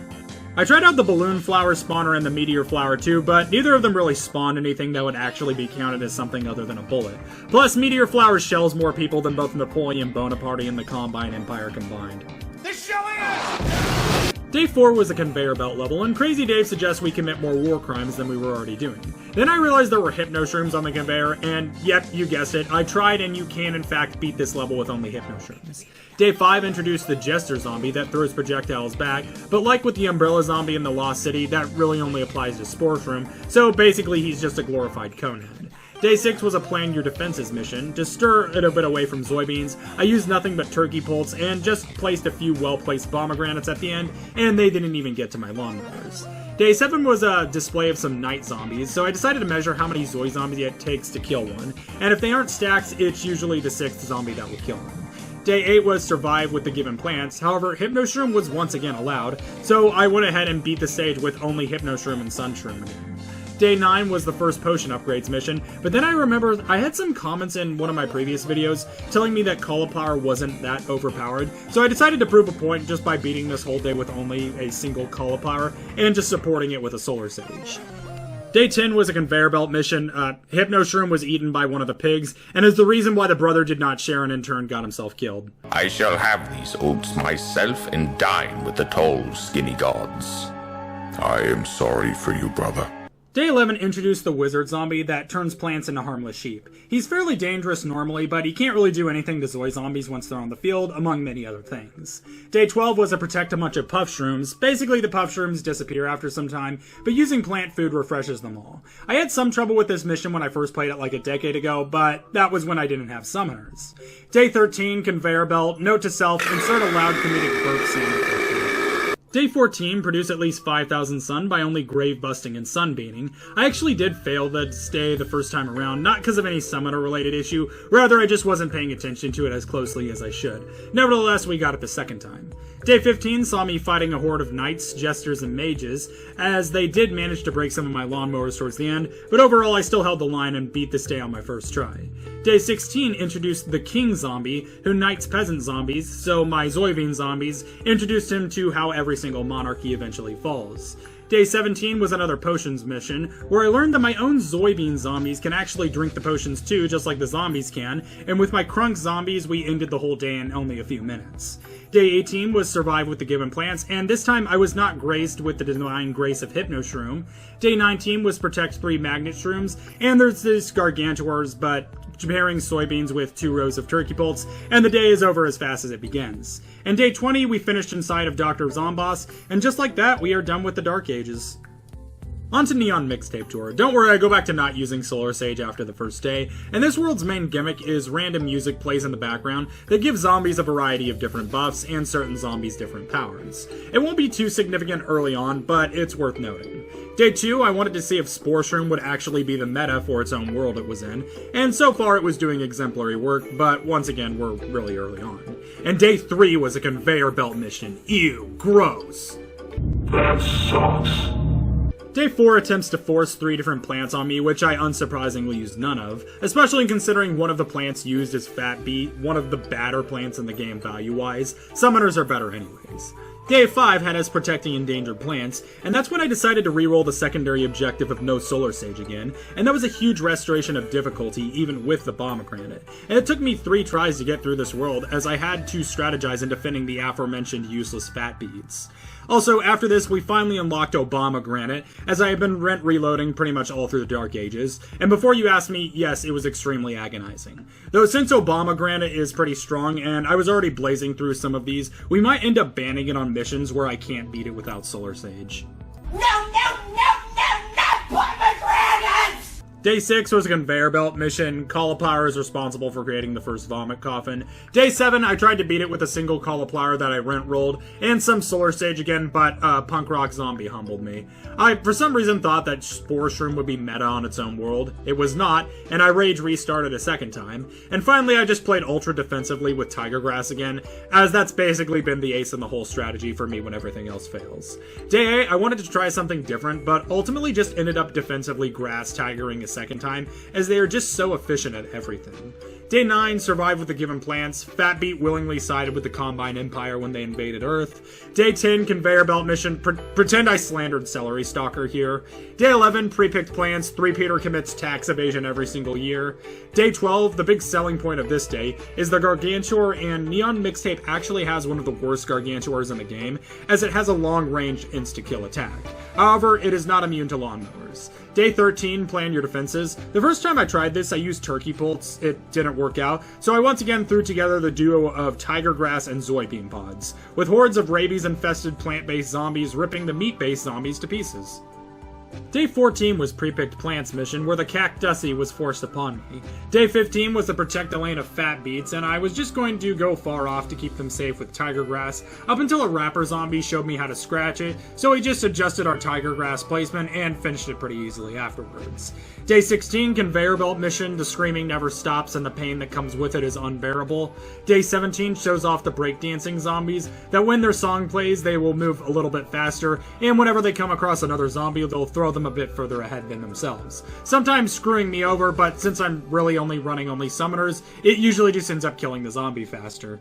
I tried out the Balloon Flower spawner and the Meteor Flower too, but neither of them really spawned anything that would actually be counted as something other than a bullet. Plus, Meteor Flower shells more people than both Napoleon Bonaparte and the Combine Empire combined.
They're shelling us!
Day 4 was a conveyor belt level, and Crazy Dave suggests we commit more war crimes than we were already doing. Then I realized there were Hypno Shrooms on the conveyor, and yep, you guessed it, I tried and you can in fact beat this level with only Hypno Shrooms. Day 5 introduced the Jester Zombie that throws projectiles back, but like with the Umbrella Zombie in the Lost City, that really only applies to Spore Shroom, so basically he's just a glorified conehead. Day 6 was a plan your defenses mission. To stir it a bit away from soybeans, I used nothing but turkey bolts and just placed a few well-placed pomegranates at the end, and they didn't even get to my lawnmowers. Day 7 was a display of some night zombies, so I decided to measure how many Zoy zombies it takes to kill one, and if they aren't stacked, it's usually the 6th zombie that will kill them. Day 8 was survive with the given plants, however, Hypno Shroom was once again allowed, so I went ahead and beat the stage with only Hypno Shroom and Sun Shroom again. Day 9 was the first potion upgrades mission, but then I remember I had some comments in one of my previous videos telling me that cauliflower wasn't that overpowered, so I decided to prove a point just by beating this whole day with only a single cauliflower and just supporting it with a Solar Sage. Day 10 was a conveyor belt mission. Hypno Shroom was eaten by one of the pigs, and is the reason why the brother did not share and in turn got himself killed.
I shall have these oats myself and dine with the tall, skinny gods.
I am sorry for you, brother.
Day 11 introduced the Wizard Zombie that turns plants into harmless sheep. He's fairly dangerous normally, but he can't really do anything to Zoy zombies once they're on the field, among many other things. Day 12 was to protect a bunch of Puff Shrooms. Basically, the Puff Shrooms disappear after some time, but using plant food refreshes them all. I had some trouble with this mission when I first played it like a decade ago, but that was when I didn't have summoners. Day 13, Conveyor Belt, note to self, insert a loud comedic burp sound. Day 14, produce at least 5,000 sun by only grave busting and sunbeating. I actually did fail this day the first time around, not because of any summoner related issue, rather I just wasn't paying attention to it as closely as I should. Nevertheless, we got it the second time. Day 15 saw me fighting a horde of knights, jesters, and mages, as they did manage to break some of my lawnmowers towards the end, but overall I still held the line and beat this day on my first try. Day 16 introduced the King Zombie, who knights peasant zombies, so my Zoivine zombies introduced him to how every single monarchy eventually falls. Day 17 was another potions mission, where I learned that my own Zoivine zombies can actually drink the potions too, just like the zombies can, and with my Crunk zombies we ended the whole day in only a few minutes. Day 18 was survive with the given plants, and this time I was not graced with the divine grace of Hypno Shroom. Day 19 was protect 3 magnet shrooms, and there's this Gargantuars, but pairing soybeans with 2 rows of turkey bolts, and the day is over as fast as it begins. And day 20 we finished inside of Dr. Zomboss, and just like that we are done with the Dark Ages. On to Neon Mixtape Tour. Don't worry, I go back to not using Solar Sage after the first day, and this world's main gimmick is random music plays in the background that gives zombies a variety of different buffs and certain zombies different powers. It won't be too significant early on, but it's worth noting. Day 2, I wanted to see if Spore Shroom would actually be the meta for its own world it was in, and so far it was doing exemplary work, but once again, we're really early on. And Day 3 was a conveyor belt mission. Ew, gross.
That sucks.
Day 4 attempts to force 3 different plants on me, which I unsurprisingly used none of, especially considering one of the plants used is Fat Beet, one of the badder plants in the game value-wise. Summoners are better anyways. Day 5 had us protecting endangered plants, and that's when I decided to reroll the secondary objective of no Solar Sage again, and that was a huge restoration of difficulty even with the pomegranate. And it took me 3 tries to get through this world, as I had to strategize in defending the aforementioned useless fat beads. Also, after this, we finally unlocked Obama Granite, as I have been reloading pretty much all through the Dark Ages, and before you ask me, yes, it was extremely agonizing. Though since Obama Granite is pretty strong, and I was already blazing through some of these, we might end up banning it on missions where I can't beat it without Solar Sage.
No, pomegranates!
Day 6 was a conveyor belt mission. Cauliflower is responsible for creating the first vomit coffin. Day 7, I tried to beat it with a single cauliflower that I rent rolled, and some Solar Sage again, but Punk Rock Zombie humbled me. I, for some reason, thought that Spore Shroom would be meta on its own world. It was not, and I rage restarted a second time. And finally, I just played ultra defensively with Tiger Grass again, as that's basically been the ace in the whole strategy for me when everything else fails. Day 8, I wanted to try something different, but ultimately just ended up defensively grass tigering a second time, as they are just so efficient at everything. Day 9, survived with the given plants. Fat Beet willingly sided with the Combine Empire when they invaded Earth. Day 10, conveyor belt mission. Pretend I slandered Celery Stalker here. Day 11, pre-picked plants. 3-Peter commits tax evasion every single year. Day 12, the big selling point of this day, is the Gargantuar, and Neon Mixtape actually has one of the worst Gargantuars in the game, as it has a long-range insta-kill attack. However, it is not immune to lawnmowers. Day 13, plan your defenses. The first time I tried this, I used turkey bolts. It didn't work out, so I once again threw together the duo of Tiger Grass and Zoybean pods, with hordes of rabies-infested plant-based zombies ripping the meat-based zombies to pieces. Day 14 was pre-picked plants mission, where the cactusy was forced upon me. Day 15 was the protect the lane of fat beets, and I was just going to go far off to keep them safe with tiger grass, up until a rapper zombie showed me how to scratch it, so we just adjusted our tiger grass placement and finished it pretty easily afterwards. Day 16, conveyor belt mission, the screaming never stops and the pain that comes with it is unbearable. Day 17 shows off the breakdancing zombies, that when their song plays they will move a little bit faster, and whenever they come across another zombie they'll throw them a bit further ahead than themselves. Sometimes screwing me over, but since I'm really only running summoners, it usually just ends up killing the zombie faster.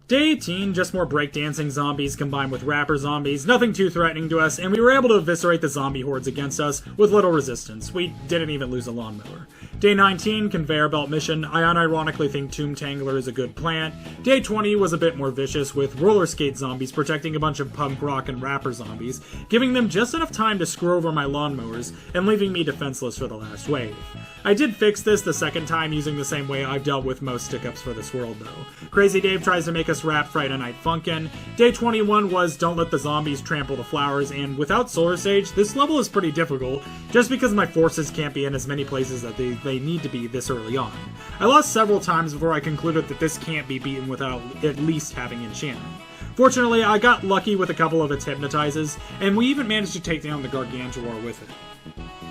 Day 18, just more breakdancing zombies combined with rapper zombies, nothing too threatening to us, and we were able to eviscerate the zombie hordes against us with little resistance. We didn't even lose a lawnmower. Day 19, conveyor belt mission. I unironically think Tomb Tangler is a good plant. Day 20 was a bit more vicious, with roller skate zombies protecting a bunch of punk rock and rapper zombies, giving them just enough time to screw over my lawnmowers and leaving me defenseless for the last wave. I did fix this the second time using the same way I've dealt with most stick-ups for this world, though. Crazy Dave tries to make us Forest Rat Friday Night Funkin'. Day 21 was Don't Let the Zombies Trample the Flowers, and without Solar Sage, this level is pretty difficult, just because my forces can't be in as many places that they need to be this early on. I lost several times before I concluded that this can't be beaten without at least having enchantment. Fortunately, I got lucky with a couple of its hypnotizes, and we even managed to take down the Gargantuar with it.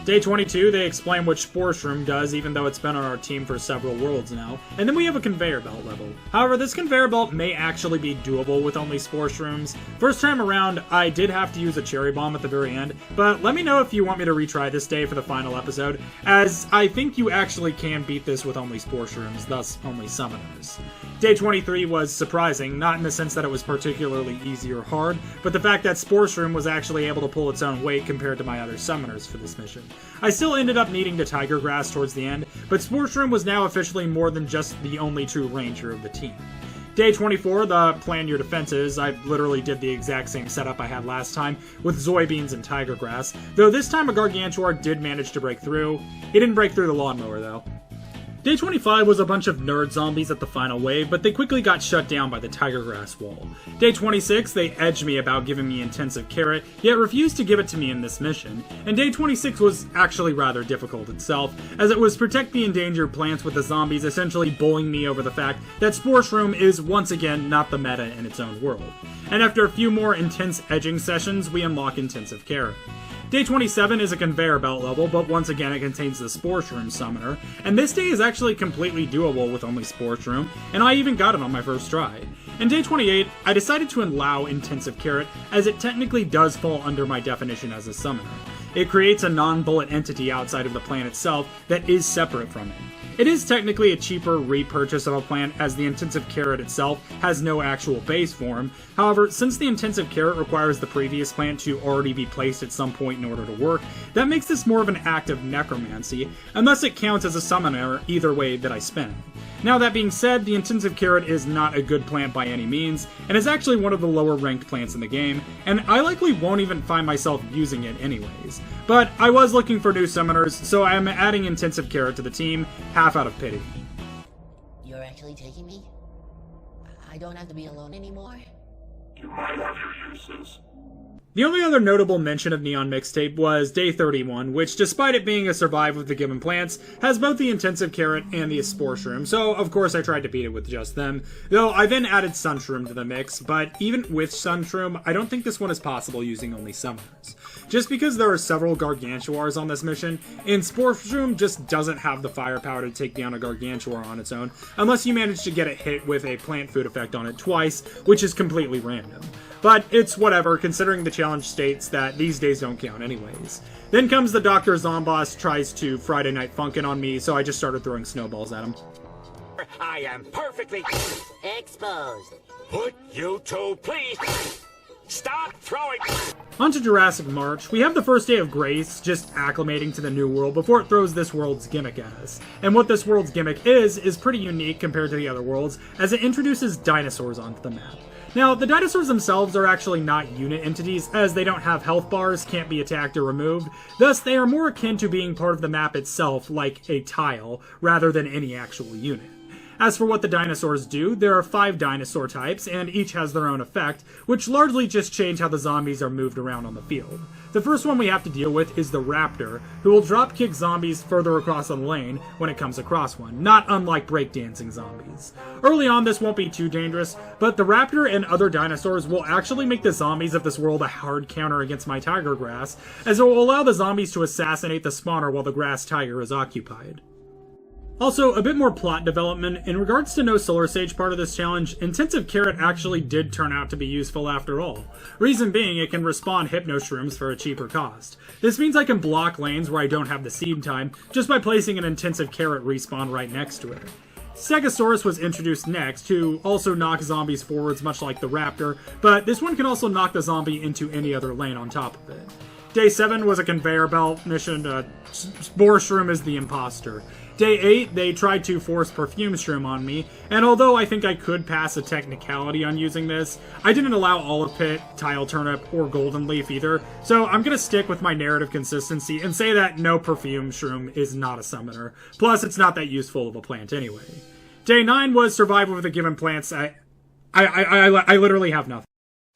Day 22, they explain what Spore Shroom does, even though it's been on our team for several worlds now. And then we have a conveyor belt level. However, this conveyor belt may actually be doable with only Spore Shrooms. First time around, I did have to use a Cherry Bomb at the very end, but let me know if you want me to retry this day for the final episode, as I think you actually can beat this with only Spore Shrooms, thus only Summoners. Day 23 was surprising, not in the sense that it was particularly easy or hard, but the fact that Spore Shroom was actually able to pull its own weight compared to my other Summoners for this mission. I still ended up needing to Tiger Grass towards the end, but Spore Shroom was now officially more than just the only true ranger of the team. Day 24, the Plan Your Defenses. I literally did the exact same setup I had last time, with Zoy Beans and Tiger Grass, though this time a Gargantuar did manage to break through. He didn't break through the lawnmower though. Day 25 was a bunch of nerd zombies at the final wave, but they quickly got shut down by the Tiger Grass wall. Day 26, they edged me about giving me Intensive Carrot, yet refused to give it to me in this mission. And Day 26 was actually rather difficult itself, as it was protect the endangered plants with the zombies essentially bullying me over the fact that Spore Shroom is once again not the meta in its own world. And after a few more intense edging sessions, we unlock Intensive Carrot. Day 27 is a conveyor belt level, but once again it contains the Spore Shroom summoner, and this day is actually completely doable with only Spore Shroom, and I even got it on my first try. In Day 28, I decided to allow Intensive Carrot, as it technically does fall under my definition as a summoner. It creates a non-bullet entity outside of the plant itself that is separate from it. It is technically a cheaper repurchase of a plant, as the Intensive Carrot itself has no actual base form. However, since the Intensive Carrot requires the previous plant to already be placed at some point in order to work, that makes this more of an act of necromancy, and thus it counts as a summoner either way that I spin. Now that being said, the Intensive Carrot is not a good plant by any means, and is actually one of the lower ranked plants in the game, and I likely won't even find myself using it anyways. But I was looking for new summoners, so I am adding Intensive Carrot to the team, half out of pity.
You're actually taking me? I don't have to be alone anymore?
You might have your uses.
The only other notable mention of Neon Mixtape was Day 31, which, despite it being a survive with the given plants, has both the Intensive Carrot and the Spore Shroom, so of course I tried to beat it with just them, though I then added Sun Shroom to the mix, but even with Sun Shroom, I don't think this one is possible using only Summoners. Just because there are several Gargantuars on this mission, and Spore Shroom just doesn't have the firepower to take down a Gargantuar on its own, unless you manage to get it hit with a plant food effect on it twice, which is completely random. But it's whatever, considering the challenge states that these days don't count anyways. Then comes the Dr. Zomboss tries to Friday Night Funkin' on me, so I just started throwing snowballs at him.
I am perfectly
exposed.
Would you two please stop throwing?
On to Jurassic Marsh, we have the first day of Grace just acclimating to the new world before it throws this world's gimmick at us. And what this world's gimmick is pretty unique compared to the other worlds, as it introduces dinosaurs onto the map. Now, the dinosaurs themselves are actually not unit entities, as they don't have health bars, can't be attacked or removed, thus they are more akin to being part of the map itself, like a tile, rather than any actual unit. As for what the dinosaurs do, there are 5 dinosaur types, and each has their own effect, which largely just change how the zombies are moved around on the field. The first one we have to deal with is the Raptor, who will drop kick zombies further across the lane when it comes across one, not unlike breakdancing zombies. Early on this won't be too dangerous, but the Raptor and other dinosaurs will actually make the zombies of this world a hard counter against my Tiger Grass, as it will allow the zombies to assassinate the spawner while the Grass Tiger is occupied. Also, a bit more plot development. In regards to no Solar Sage part of this challenge, Intensive Carrot actually did turn out to be useful after all. Reason being, it can respawn Hypno Shrooms for a cheaper cost. This means I can block lanes where I don't have the seed time, just by placing an Intensive Carrot respawn right next to it. Stegosaurus was introduced next, to also knock zombies forwards much like the Raptor, but this one can also knock the zombie into any other lane on top of it. Day 7 was a conveyor belt mission. Spore Shroom is the imposter. Day 8, they tried to force Perfume Shroom on me, and although I think I could pass a technicality on using this, I didn't allow Olive Pit, Tile Turnip, or Golden Leaf either, so I'm gonna stick with my narrative consistency and say that no Perfume Shroom is not a summoner, plus it's not that useful of a plant anyway. Day 9 was Survival with the given plants I literally have nothing.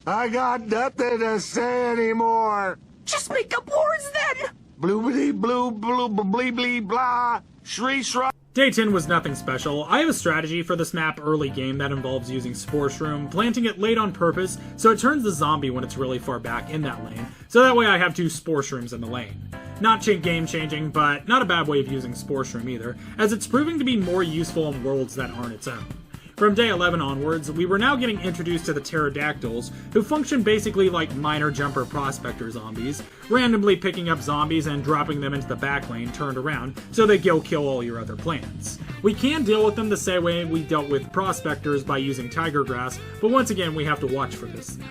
I got nothing to say anymore.
Just make up words then!
Bloobity blue blue blee blee blah. Shree shra.
Day 10 was nothing special. I have a strategy for this map early game that involves using Spore Shroom, planting it late on purpose so it turns the zombie when it's really far back in that lane, so that way I have 2 Spore Shrooms in the lane. Not game changing, but not a bad way of using Spore Shroom either, as it's proving to be more useful in worlds that aren't its own. From day 11 onwards, we were now getting introduced to the pterodactyls, who function basically like minor jumper prospector zombies, randomly picking up zombies and dropping them into the back lane turned around so they go kill all your other plants. We can deal with them the same way we dealt with prospectors by using tiger grass, but once again we have to watch for this now.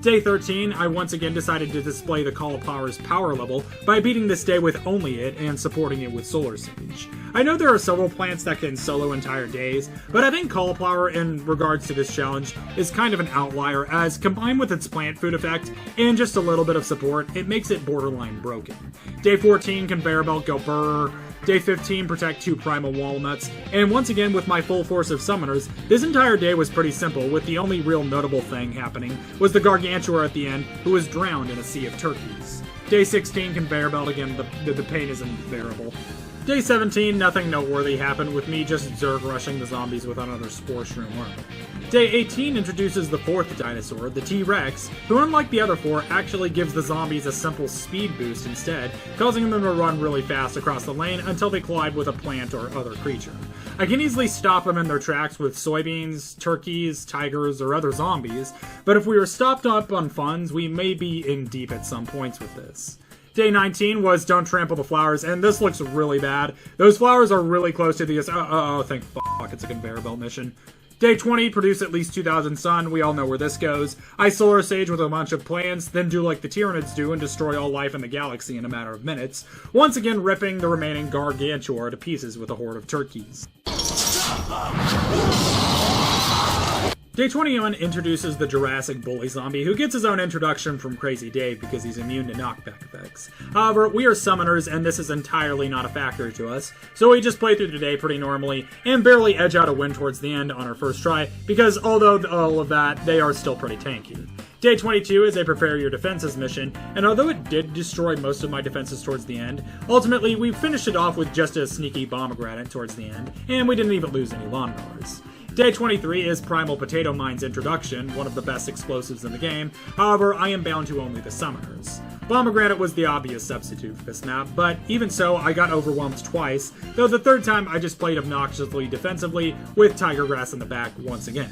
Day 13, I once again decided to display the cauliflower's power level by beating this day with only it and supporting it with Solar Sage. I know there are several plants that can solo entire days, but I think cauliflower in regards to this challenge is kind of an outlier, as combined with its plant food effect and just a little bit of support, it makes it borderline broken. Day 14, conveyor belt go brrr. Day 15, protect 2 primal walnuts, and once again with my full force of summoners, this entire day was pretty simple, with the only real notable thing happening was the gargantuar at the end, who was drowned in a sea of turkeys. Day 16, conveyor belt again, the pain is unbearable. Day 17, nothing noteworthy happened, with me just Zerg rushing the zombies with another Spore Shroom armor. Day 18 introduces the 4th dinosaur, the T-Rex, who unlike the other 4 actually gives the zombies a simple speed boost instead, causing them to run really fast across the lane until they collide with a plant or other creature. I can easily stop them in their tracks with soybeans, turkeys, tigers, or other zombies, but if we were stopped up on funds, we may be in deep at some points with this. Day 19 was don't trample the flowers, and this looks really bad. Those flowers are really close to the thank fuck, it's a conveyor belt mission. Day 20, produce at least 2,000 sun, we all know where this goes. I Solar Sage with a bunch of plants, then do like the Tyranids do and destroy all life in the galaxy in a matter of minutes, once again ripping the remaining gargantuar to pieces with a horde of turkeys. Day 21 introduces the Jurassic Bully Zombie, who gets his own introduction from Crazy Dave because he's immune to knockback effects. However, we are summoners and this is entirely not a factor to us, so we just play through the day pretty normally and barely edge out a win towards the end on our first try, because although all of that, they are still pretty tanky. Day 22 is a prepare your defenses mission, and although it did destroy most of my defenses towards the end, ultimately we finished it off with just a sneaky pomegranate towards the end, and we didn't even lose any lawnmowers. Day 23 is Primal Potato Mine's introduction, one of the best explosives in the game, however I am bound to only the summoners. Pomegranate was the obvious substitute for this map, but even so I got overwhelmed twice, though the third time I just played obnoxiously defensively with Tiger Grass in the back once again.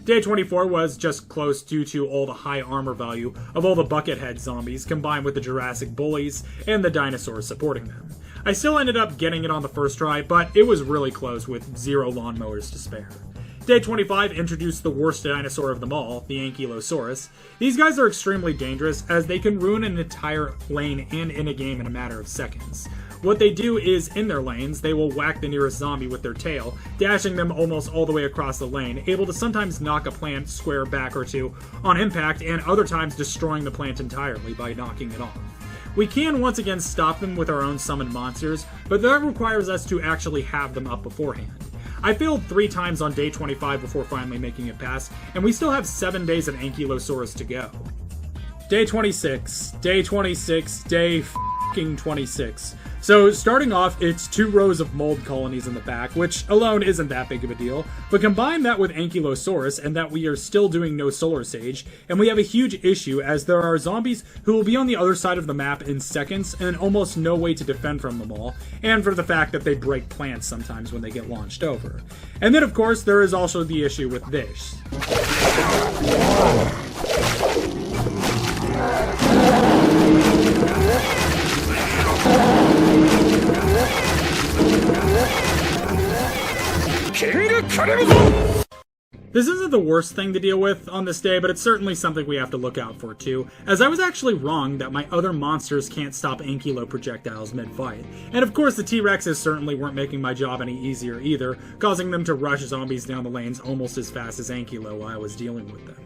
Day 24 was just close due to all the high armor value of all the Buckethead zombies combined with the Jurassic Bullies and the dinosaurs supporting them. I still ended up getting it on the first try, but it was really close with 0 lawnmowers to spare. Day 25 introduced the worst dinosaur of them all, the Ankylosaurus. These guys are extremely dangerous as they can ruin an entire lane and in a game in a matter of seconds. What they do is, in their lanes, they will whack the nearest zombie with their tail, dashing them almost all the way across the lane, able to sometimes knock a plant square back or two on impact, and other times destroying the plant entirely by knocking it off. We can once again stop them with our own summoned monsters, but that requires us to actually have them up beforehand. I failed 3 times on day 25 before finally making it past, and we still have 7 days of Ankylosaurus to go. Day 26, day 26, day f***ing 26. So starting off, it's 2 rows of mold colonies in the back, which alone isn't that big of a deal, but combine that with Ankylosaurus and that we are still doing no Solar Sage, and we have a huge issue as there are zombies who will be on the other side of the map in seconds and almost no way to defend from them all, and for the fact that they break plants sometimes when they get launched over. And then of course there is also the issue with this. This isn't the worst thing to deal with on this day, but it's certainly something we have to look out for too, as I was actually wrong that my other monsters can't stop Ankylo projectiles mid-fight. And of course the T-Rexes certainly weren't making my job any easier either, causing them to rush zombies down the lanes almost as fast as Ankylo while I was dealing with them.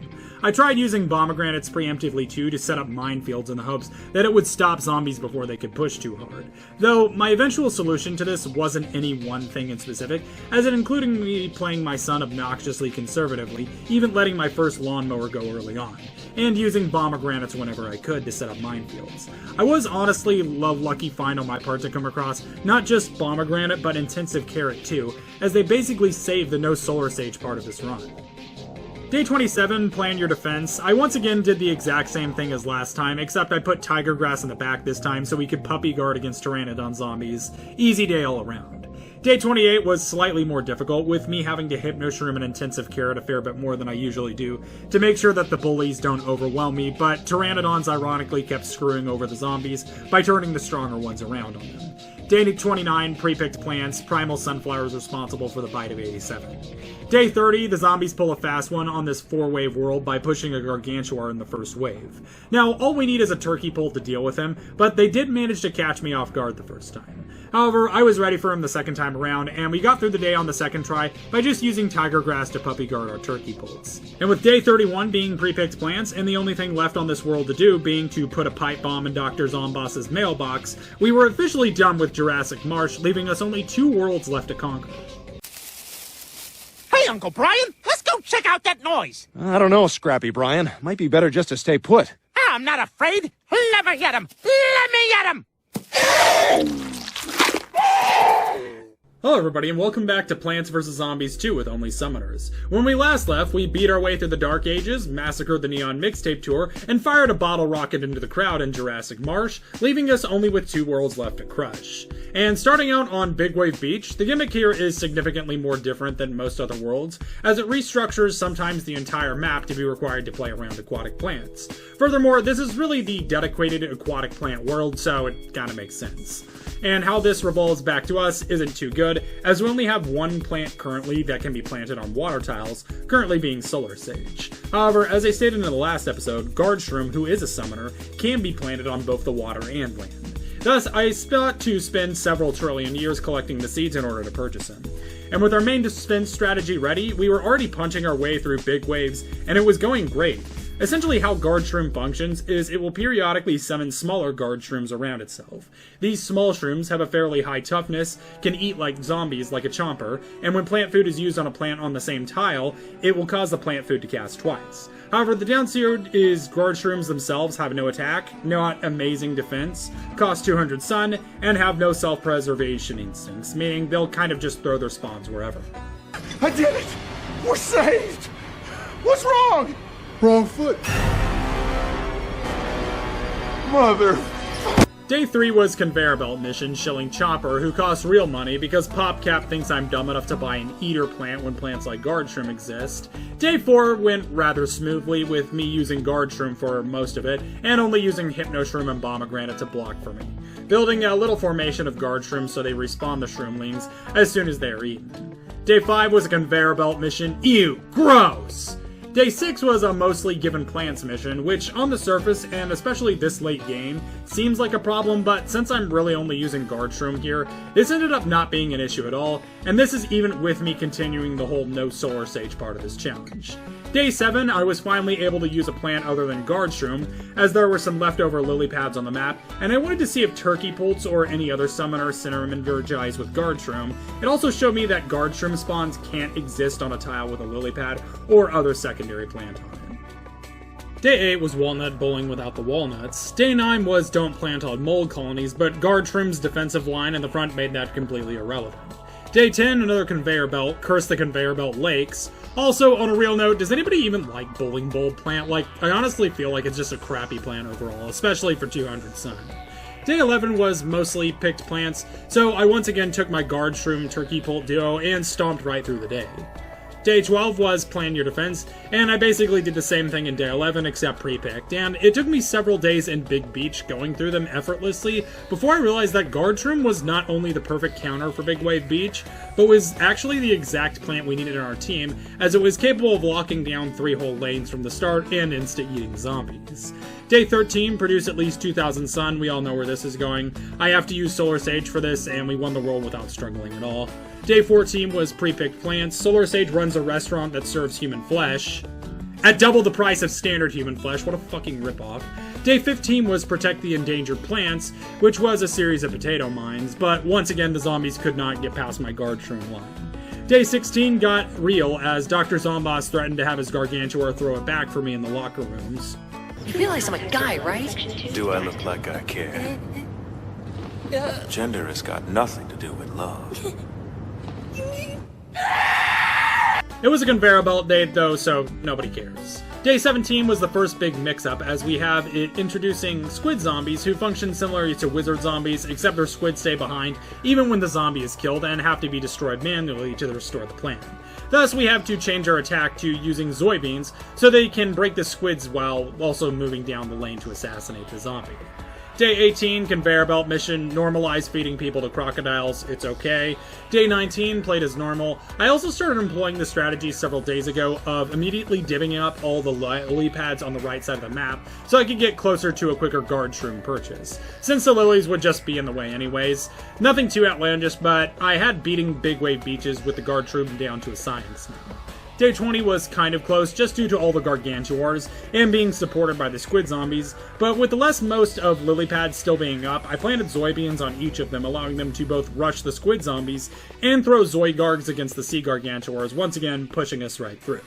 I tried using pomegranates preemptively too to set up minefields in the hopes that it would stop zombies before they could push too hard. Though my eventual solution to this wasn't any one thing in specific, as it included me playing my son obnoxiously consistent conservatively, even letting my first lawnmower go early on, and using pomegranates whenever I could to set up minefields. I was honestly a lucky find on my part to come across not just pomegranate, but intensive carrot too, as they basically saved the no solar sage part of this run. Day 27, plan your defense. I once again did the exact same thing as last time, except I put tiger grass in the back this time so we could puppy guard against pteranodon zombies. Easy day all around. Day 28 was slightly more difficult, with me having to hypnoshroom and intensive carrot a fair bit more than I usually do, to make sure that the bullies don't overwhelm me, but pteranodons ironically kept screwing over the zombies by turning the stronger ones around on them. Day 29, pre-picked plants, primal sunflowers responsible for the bite of 87. Day 30, the zombies pull a fast one on this 4-wave world by pushing a gargantuar in the first wave. Now, all we need is a turkey pull to deal with him, but they did manage to catch me off guard the first time. However, I was ready for him the second time around, and we got through the day on the second try by just using tiger grass to puppy guard our turkey pulls. And with day 31 being pre-picked plants, and the only thing left on this world to do being to put a pipe bomb in Dr. Zomboss's mailbox, we were officially done with Jurassic Marsh, leaving us only 2 worlds left to conquer.
Hey, Uncle Brian, let's go check out that noise.
I don't know, Scrappy Brian. Might be better just to stay put.
I'm not afraid. Let me get him. Let me get him.
Hello everybody, and welcome back to Plants vs. Zombies 2 with Only Summoners. When we last left, we beat our way through the Dark Ages, massacred the Neon Mixtape Tour, and fired a bottle rocket into the crowd in Jurassic Marsh, leaving us only with 2 worlds left to crush. And starting out on Big Wave Beach, the gimmick here is significantly more different than most other worlds, as it restructures sometimes the entire map to be required to play around aquatic plants. Furthermore, this is really the dedicated aquatic plant world, so it kinda makes sense. And how this revolves back to us isn't too good, as we only have 1 plant currently that can be planted on water tiles, currently being Solar Sage. However, as I stated in the last episode, Guard Shroom, who is a summoner, can be planted on both the water and land. Thus, I sought to spend several trillion years collecting the seeds in order to purchase him. And with our main defense strategy ready, we were already punching our way through big waves, and it was going great. Essentially how Guard Shroom functions is it will periodically summon smaller Guard Shrooms around itself. These small shrooms have a fairly high toughness, can eat like zombies like a chomper, and when plant food is used on a plant on the same tile, it will cause the plant food to cast twice. However, the downside is Guard Shrooms themselves have no attack, not amazing defense, cost 200 sun, and have no self-preservation instincts, meaning they'll kind of just throw their spawns wherever.
I did it! We're saved! What's wrong?
Wrong foot.
Mother.
Day 3 was Conveyor Belt Mission, shilling Chopper, who costs real money because PopCap thinks I'm dumb enough to buy an eater plant when plants like Guard Shroom exist. Day 4 went rather smoothly, with me using Guard Shroom for most of it, and only using Hypnoshroom and Pomegranate to block for me, building a little formation of Guard Shrooms so they respawn the Shroomlings as soon as they are eaten. Day 5 was a Conveyor Belt Mission. Ew, gross! Day 6 was a mostly given plants mission, which on the surface, and especially this late game, seems like a problem, but since I'm really only using Guard Shroom here, this ended up not being an issue at all, and this is even with me continuing the whole no Solar Sage part of this challenge. Day 7, I was finally able to use a plant other than Guard Shroom, as there were some leftover lily pads on the map, and I wanted to see if Turkey Pults or any other summoner synergized with Guard Shroom. It also showed me that Guard Shroom spawns can't exist on a tile with a lily pad or other secondary plant on it. Day 8 was Walnut Bowling without the walnuts. Day 9 was Don't Plant on Mold Colonies, but Guard Shroom's defensive line in the front made that completely irrelevant. Day 10, another Conveyor Belt, Curse the Conveyor Belt Lakes. Also, on a real note, does anybody even like Bowling Bulb plant? Like, I honestly feel like it's just a crappy plant overall, especially for 200 sun. Day 11 was mostly picked plants, so I once again took my Guard Shroom Turkey Pult duo and stomped right through the day. Day 12 was Plan Your Defense, and I basically did the same thing in Day 11 except pre-picked, and it took me several days in Big Beach going through them effortlessly before I realized that Guard Shroom was not only the perfect counter for Big Wave Beach, but was actually the exact plant we needed in our team, as it was capable of locking down 3 whole lanes from the start and insta-eating zombies. Day 13 produced at least 2,000 sun, we all know where this is going. I have to use Solar Sage for this, and we won the world without struggling at all. Day 14 was pre-picked plants. Solar Sage runs a restaurant that serves human flesh at double the price of standard human flesh. What a fucking ripoff. Day 15 was protect the endangered plants, which was a series of potato mines, but once again the zombies could not get past my Guard Shroom line. Day 16 got real as Dr. Zomboss threatened to have his Gargantuar throw it back for me in the locker rooms.
You realize I'm a guy, right?
Do I look like I care? Gender has got nothing to do with love.
It was a conveyor belt day though, so nobody cares. Day 17 was the first big mix-up, as we have it introducing squid zombies who function similarly to wizard zombies, except their squid stay behind even when the zombie is killed and have to be destroyed manually to restore the plan. Thus, we have to change our attack to using Zoe beans so they can break the squids while also moving down the lane to assassinate the zombie. Day 18, conveyor belt mission, normalize feeding people to crocodiles, it's okay. Day 19, played as normal. I also started employing the strategy several days ago of immediately divvying up all the lily pads on the right side of the map so I could get closer to a quicker guard shroom purchase, since the lilies would just be in the way anyways. Nothing too outlandish, but I had beating big wave beaches with the guard shroom down to a science now. Day 20 was kind of close just due to all the Gargantuars and being supported by the squid zombies, but with the most of lily pads still being up, I planted Zoe beans on each of them, allowing them to both rush the squid zombies and throw Zoe Gargs against the sea Gargantuars, once again pushing us right through.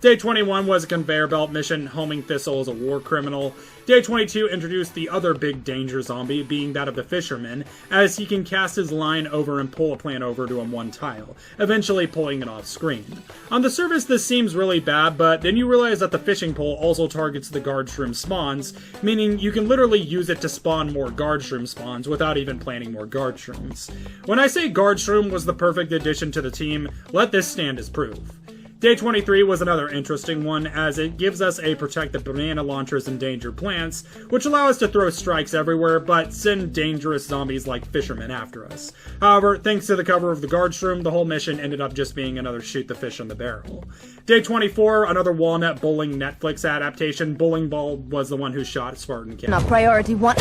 Day 21 was a conveyor belt mission, homing Thistle as a war criminal. Day 22 introduced the other big danger zombie, being that of the fisherman, as he can cast his line over and pull a plant over to him one tile, eventually pulling it off screen. On the surface this seems really bad, but then you realize that the fishing pole also targets the guard shroom spawns, meaning you can literally use it to spawn more guard shroom spawns without even planting more guard shrooms. When I say guard shroom was the perfect addition to the team, let this stand as proof. Day 23 was another interesting one, as it gives us a protect the banana launchers and endangered plants, which allow us to throw strikes everywhere, but send dangerous zombies like fishermen after us. However, thanks to the cover of the guard shroom, the whole mission ended up just being another shoot the fish on the barrel. Day 24, another Walnut Bowling Netflix adaptation. Bowling Ball was the one who shot Spartan Cat.
Now priority one.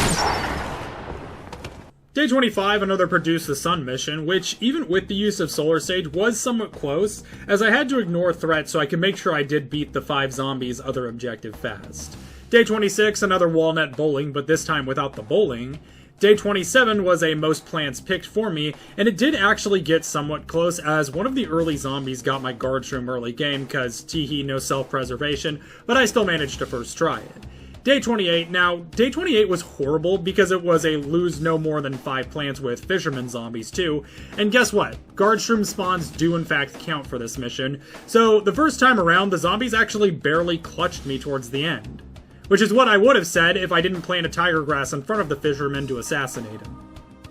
Day 25, another Produce the Sun mission, which, even with the use of Solar Sage, was somewhat close, as I had to ignore threats so I could make sure I did beat the 5 zombies' other objective fast. Day 26, another Walnut Bowling, but this time without the bowling. Day 27 was a most plants picked for me, and it did actually get somewhat close, as one of the early zombies got my guard shroom early game, cause teehee no self-preservation, but I still managed to first try it. Day 28. Now, Day 28 was horrible because it was a lose no more than 5 plants with fisherman zombies too, and guess what? Guard shroom spawns do in fact count for this mission, so the first time around the zombies actually barely clutched me towards the end. Which is what I would have said if I didn't plant a tiger grass in front of the fisherman to assassinate him.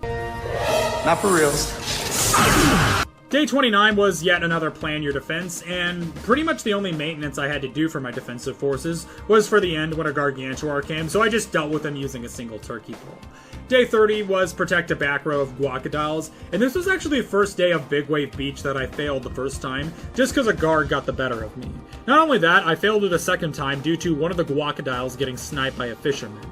Not for reals.
Day 29 was yet another plan your defense, and pretty much the only maintenance I had to do for my defensive forces was for the end when a Gargantuar came, so I just dealt with them using a single turkey pole. Day 30 was protect a back row of guacodiles, and this was actually the first day of Big Wave Beach that I failed the first time, just because a guard got the better of me. Not only that, I failed it a second time due to one of the guacodiles getting sniped by a fisherman.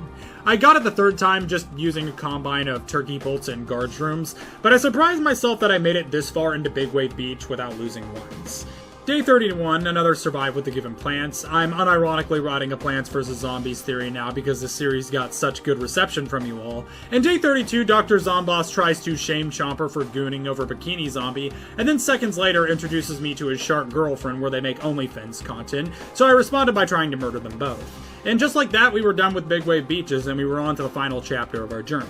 I got it the third time just using a combine of turkey bolts and guard shrooms, but I surprised myself that I made it this far into Big Wave Beach without losing once. Day 31, another survive with the given plants. I'm unironically writing a Plants vs. Zombies theory now because the series got such good reception from you all. And Day 32, Dr. Zomboss tries to shame Chomper for gooning over Bikini Zombie, and then seconds later introduces me to his shark girlfriend where they make OnlyFans content, so I responded by trying to murder them both. And just like that, we were done with Big Wave Beaches and we were on to the final chapter of our journey.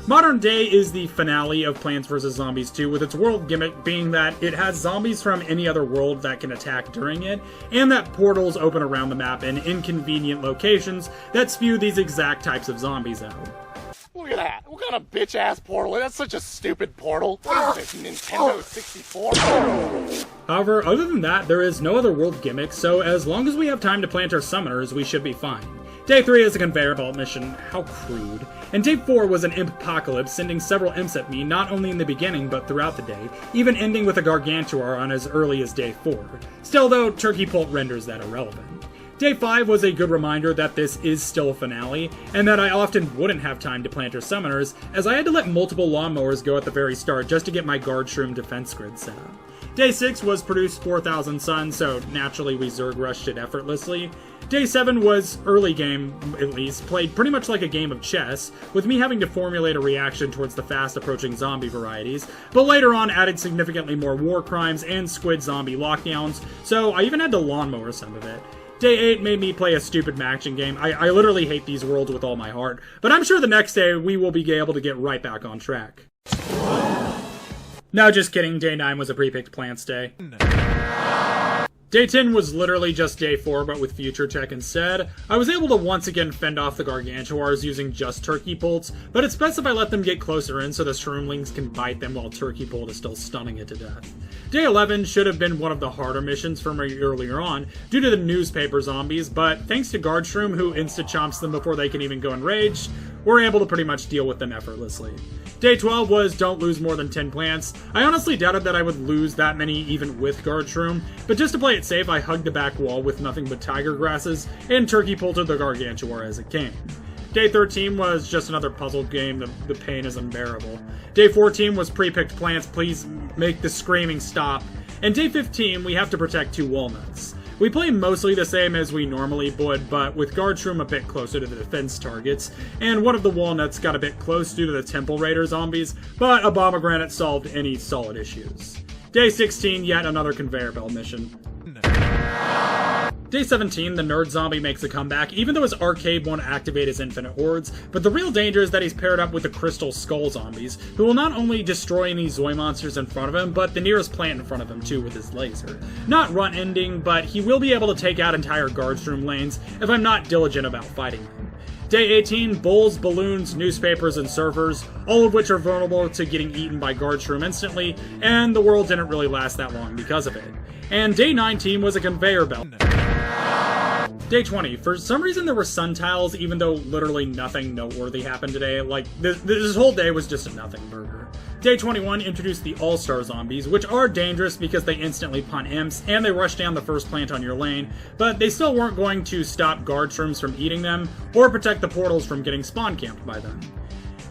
Modern Day is the finale of Plants vs. Zombies 2, with its world gimmick being that it has zombies from any other world that can attack during it, and that portals open around the map in inconvenient locations that spew these exact types of zombies out.
Look at that. What kind of bitch-ass portal? That's such a stupid portal. What is this, Nintendo 64?
However, other than that, there is no other world gimmick, so as long as we have time to plant our summoners, we should be fine. Day 3 is a conveyor belt mission. How crude. And Day 4 was an imp apocalypse, sending several imps at me, not only in the beginning, but throughout the day, even ending with a Gargantuar on as early as Day 4. Still though, Turkey Pult renders that irrelevant. Day 5 was a good reminder that this is still a finale, and that I often wouldn't have time to plant or summoners, as I had to let multiple lawnmowers go at the very start just to get my guard shroom defense grid set up. Day 6 was produced 4,000 Sun, so naturally we Zerg rushed it effortlessly. Day 7 was, early game at least, played pretty much like a game of chess, with me having to formulate a reaction towards the fast approaching zombie varieties, but later on added significantly more war crimes and squid zombie lockdowns, so I even had to lawnmower some of it. Day 8 made me play a stupid matching game. I literally hate these worlds with all my heart, but I'm sure the next day we will be able to get right back on track. No, just kidding, Day 9 was a pre-picked plants day. Day 10 was literally just Day 4, but with future tech instead. I was able to once again fend off the gargantuars using just turkey bolts, but it's best if I let them get closer in so the shroomlings can bite them while turkey bolt is still stunning it to death. Day 11 should have been one of the harder missions from earlier on, due to the newspaper zombies, but thanks to Guard Shroom, who insta-chomps them before they can even go enraged, we're able to pretty much deal with them effortlessly. Day 12 was don't lose more than 10 plants. I honestly doubted that I would lose that many even with Guard Shroom, but just to play it safe, I hugged the back wall with nothing but tiger grasses, and turkey bolted the gargantuar as it came. Day 13 was just another puzzle game, the pain is unbearable. Day 14 was pre-picked plants, please make the screaming stop. And Day 15, we have to protect 2 walnuts. We play mostly the same as we normally would, but with Guard Shroom a bit closer to the defense targets, and one of the walnuts got a bit close due to the Temple Raider zombies, but a pomegranate solved any solid issues. Day 16, yet another conveyor belt mission. Day 17, the nerd zombie makes a comeback, even though his arcade won't activate his infinite hordes, but the real danger is that he's paired up with the crystal skull zombies, who will not only destroy any Zoy monsters in front of him, but the nearest plant in front of him too with his laser. Not run ending, but he will be able to take out entire Guard Shroom lanes if I'm not diligent about fighting them. Day 18, bulls, balloons, newspapers, and surfers, all of which are vulnerable to getting eaten by Guard Shroom instantly, and the world didn't really last that long because of it. And Day 19 was a conveyor belt. Day 20, for some reason there were sun tiles, even though literally nothing noteworthy happened today. Like, this whole day was just a nothing burger. Day 21 introduced the All-Star Zombies, which are dangerous because they instantly punt imps, and they rush down the first plant on your lane, but they still weren't going to stop Guard Shrooms from eating them, or protect the portals from getting spawn camped by them.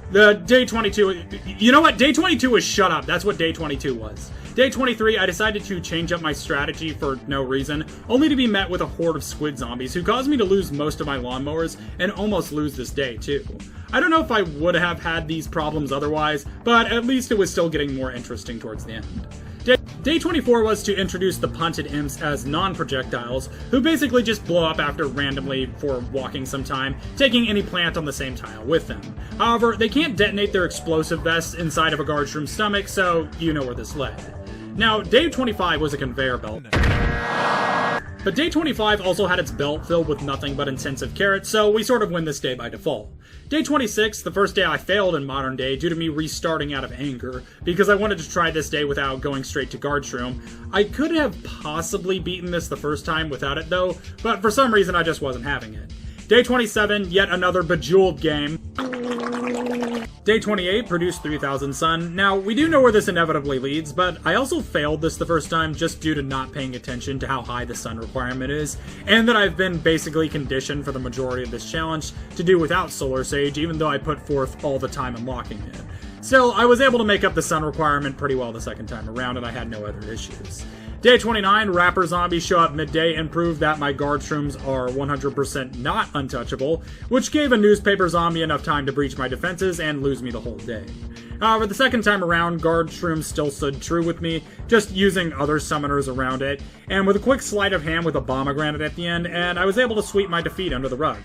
The Day 22, you know what? Day 22 was shut up, that's what Day 22 was. Day 23, I decided to change up my strategy for no reason, only to be met with a horde of squid zombies who caused me to lose most of my lawnmowers and almost lose this day too. I don't know if I would have had these problems otherwise, but at least it was still getting more interesting towards the end. Day 24 was to introduce the punted imps as non-projectiles, who basically just blow up after randomly for walking some time, taking any plant on the same tile with them. However, they can't detonate their explosive vests inside of a Guard Shroom's stomach, so you know where this led. Now, Day 25 was a conveyor belt. But Day 25 also had its belt filled with nothing but intensive carrots, so we sort of win this day by default. Day 26, the first day I failed in modern day due to me restarting out of anger, because I wanted to try this day without going straight to Guard Shroom. I could have possibly beaten this the first time without it though, but for some reason I just wasn't having it. Day 27, yet another bejeweled game. Day 28 produced 3,000 Sun. Now, we do know where this inevitably leads, but I also failed this the first time just due to not paying attention to how high the Sun requirement is, and that I've been basically conditioned for the majority of this challenge to do without Solar Sage, even though I put forth all the time unlocking it. Still, I was able to make up the Sun requirement pretty well the second time around, and I had no other issues. Day 29, rapper zombies show up midday and prove that my Guard Shrooms are 100% not untouchable, which gave a newspaper zombie enough time to breach my defenses and lose me the whole day. However, the second time around, Guard Shrooms still stood true with me, just using other summoners around it, and with a quick sleight of hand with a pomegranate at the end, and I was able to sweep my defeat under the rug.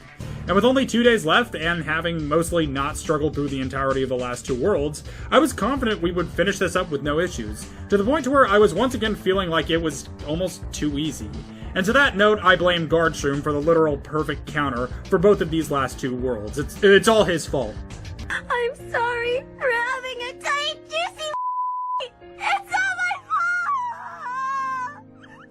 And with only 2 days left, and having mostly not struggled through the entirety of the last 2 worlds, I was confident we would finish this up with no issues, to the point to where I was once again feeling like it was almost too easy. And to that note, I blame Guard Shroom for the literal perfect counter for both of these last 2 worlds. It's all his fault.
I'm sorry for having a tight, juicy It's all my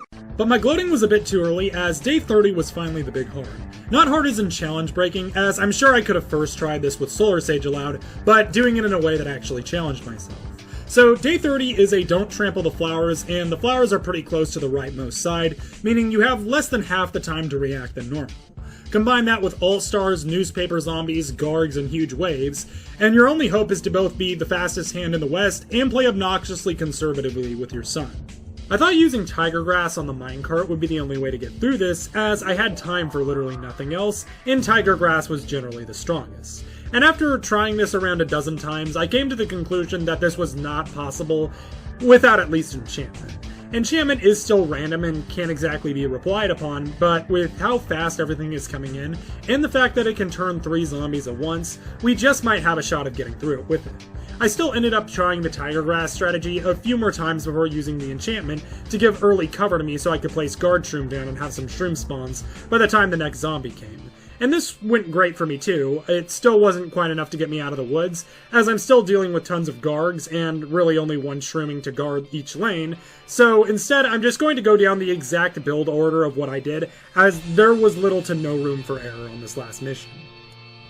fault!
But my gloating was a bit too early, as Day 30 was finally the big hard. Not hard as in challenge breaking, as I'm sure I could have first tried this with Solar Sage allowed, but doing it in a way that actually challenged myself. So Day 30 is a don't trample the flowers, and the flowers are pretty close to the rightmost side, meaning you have less than half the time to react than normal. Combine that with All-Stars, newspaper zombies, Gargs, and huge waves, and your only hope is to both be the fastest hand in the West and play obnoxiously conservatively with your Sun. I thought using tiger grass on the minecart would be the only way to get through this, as I had time for literally nothing else, and tiger grass was generally the strongest. And after trying this around a dozen times, I came to the conclusion that this was not possible without at least enchantment. Enchantment is still random and can't exactly be relied upon, but with how fast everything is coming in, and the fact that it can turn 3 zombies at once, we just might have a shot of getting through it with it. I still ended up trying the tiger grass strategy a few more times before using the enchantment to give early cover to me so I could place guard shroom down and have some shroom spawns by the time the next zombie came. And this went great for me too. It still wasn't quite enough to get me out of the woods, as I'm still dealing with tons of gargs and really only one shrooming to guard each lane, so instead I'm just going to go down the exact build order of what I did, as there was little to no room for error on this last mission.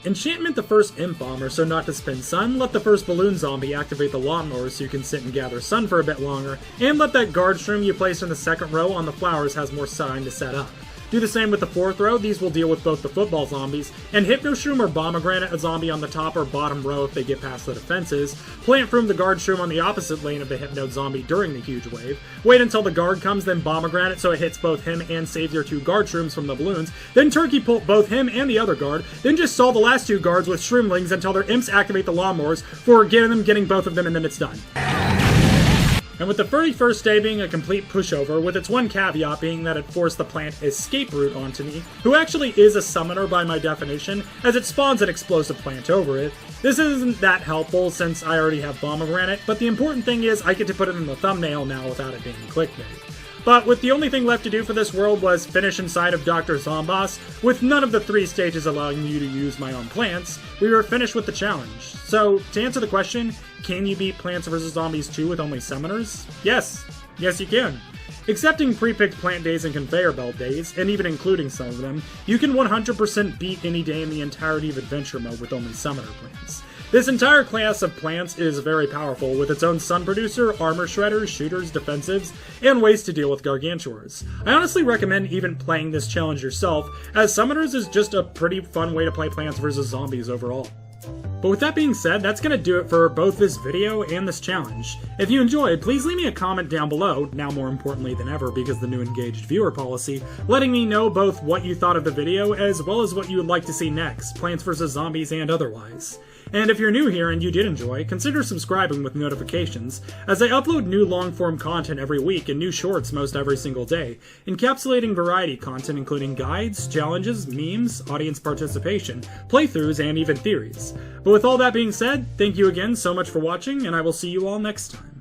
Enchantment the first imp bomber so not to spin sun, let the first balloon zombie activate the lawnmower so you can sit and gather sun for a bit longer, and let that guard shroom you placed in the second row on the flowers has more time to set up. Do the same with the fourth row, these will deal with both the football zombies, and Hypno Shroom or Pomegranate a zombie on the top or bottom row if they get past the defenses, Plant Shroom the guard shroom on the opposite lane of the Hypno zombie during the huge wave, wait until the guard comes, then Pomegranate so it hits both him and saves your 2 guard shrooms from the balloons, then Turkey Pult both him and the other guard, then just solve the last 2 guards with Shroomlings until their imps activate the lawnmowers for getting both of them, and then it's done. And with the 31st day being a complete pushover, with its one caveat being that it forced the plant escape route onto me, who actually is a summoner by my definition, as it spawns an explosive plant over it. This isn't that helpful since I already have Pomegranate, but the important thing is I get to put it in the thumbnail now without it being clickbait. But with the only thing left to do for this world was finish inside of Dr. Zomboss, with none of the 3 stages allowing you to use my own plants, we were finished with the challenge. So, to answer the question, can you beat Plants vs. Zombies 2 with only summoners? Yes. Yes, you can. Accepting pre-picked plant days and conveyor belt days, and even including some of them, you can 100% beat any day in the entirety of adventure mode with only summoner plants. This entire class of plants is very powerful, with its own sun producer, armor shredders, shooters, defensives, and ways to deal with gargantuars. I honestly recommend even playing this challenge yourself, as summoners is just a pretty fun way to play Plants vs. Zombies overall. But with that being said, that's going to do it for both this video and this challenge. If you enjoyed, please leave me a comment down below, now more importantly than ever because of the new engaged viewer policy, letting me know both what you thought of the video as well as what you would like to see next, Plants vs. Zombies and otherwise. And if you're new here and you did enjoy, consider subscribing with notifications, as I upload new long-form content every week and new shorts most every single day, encapsulating variety content including guides, challenges, memes, audience participation, playthroughs, and even theories. But with all that being said, thank you again so much for watching, and I will see you all next time.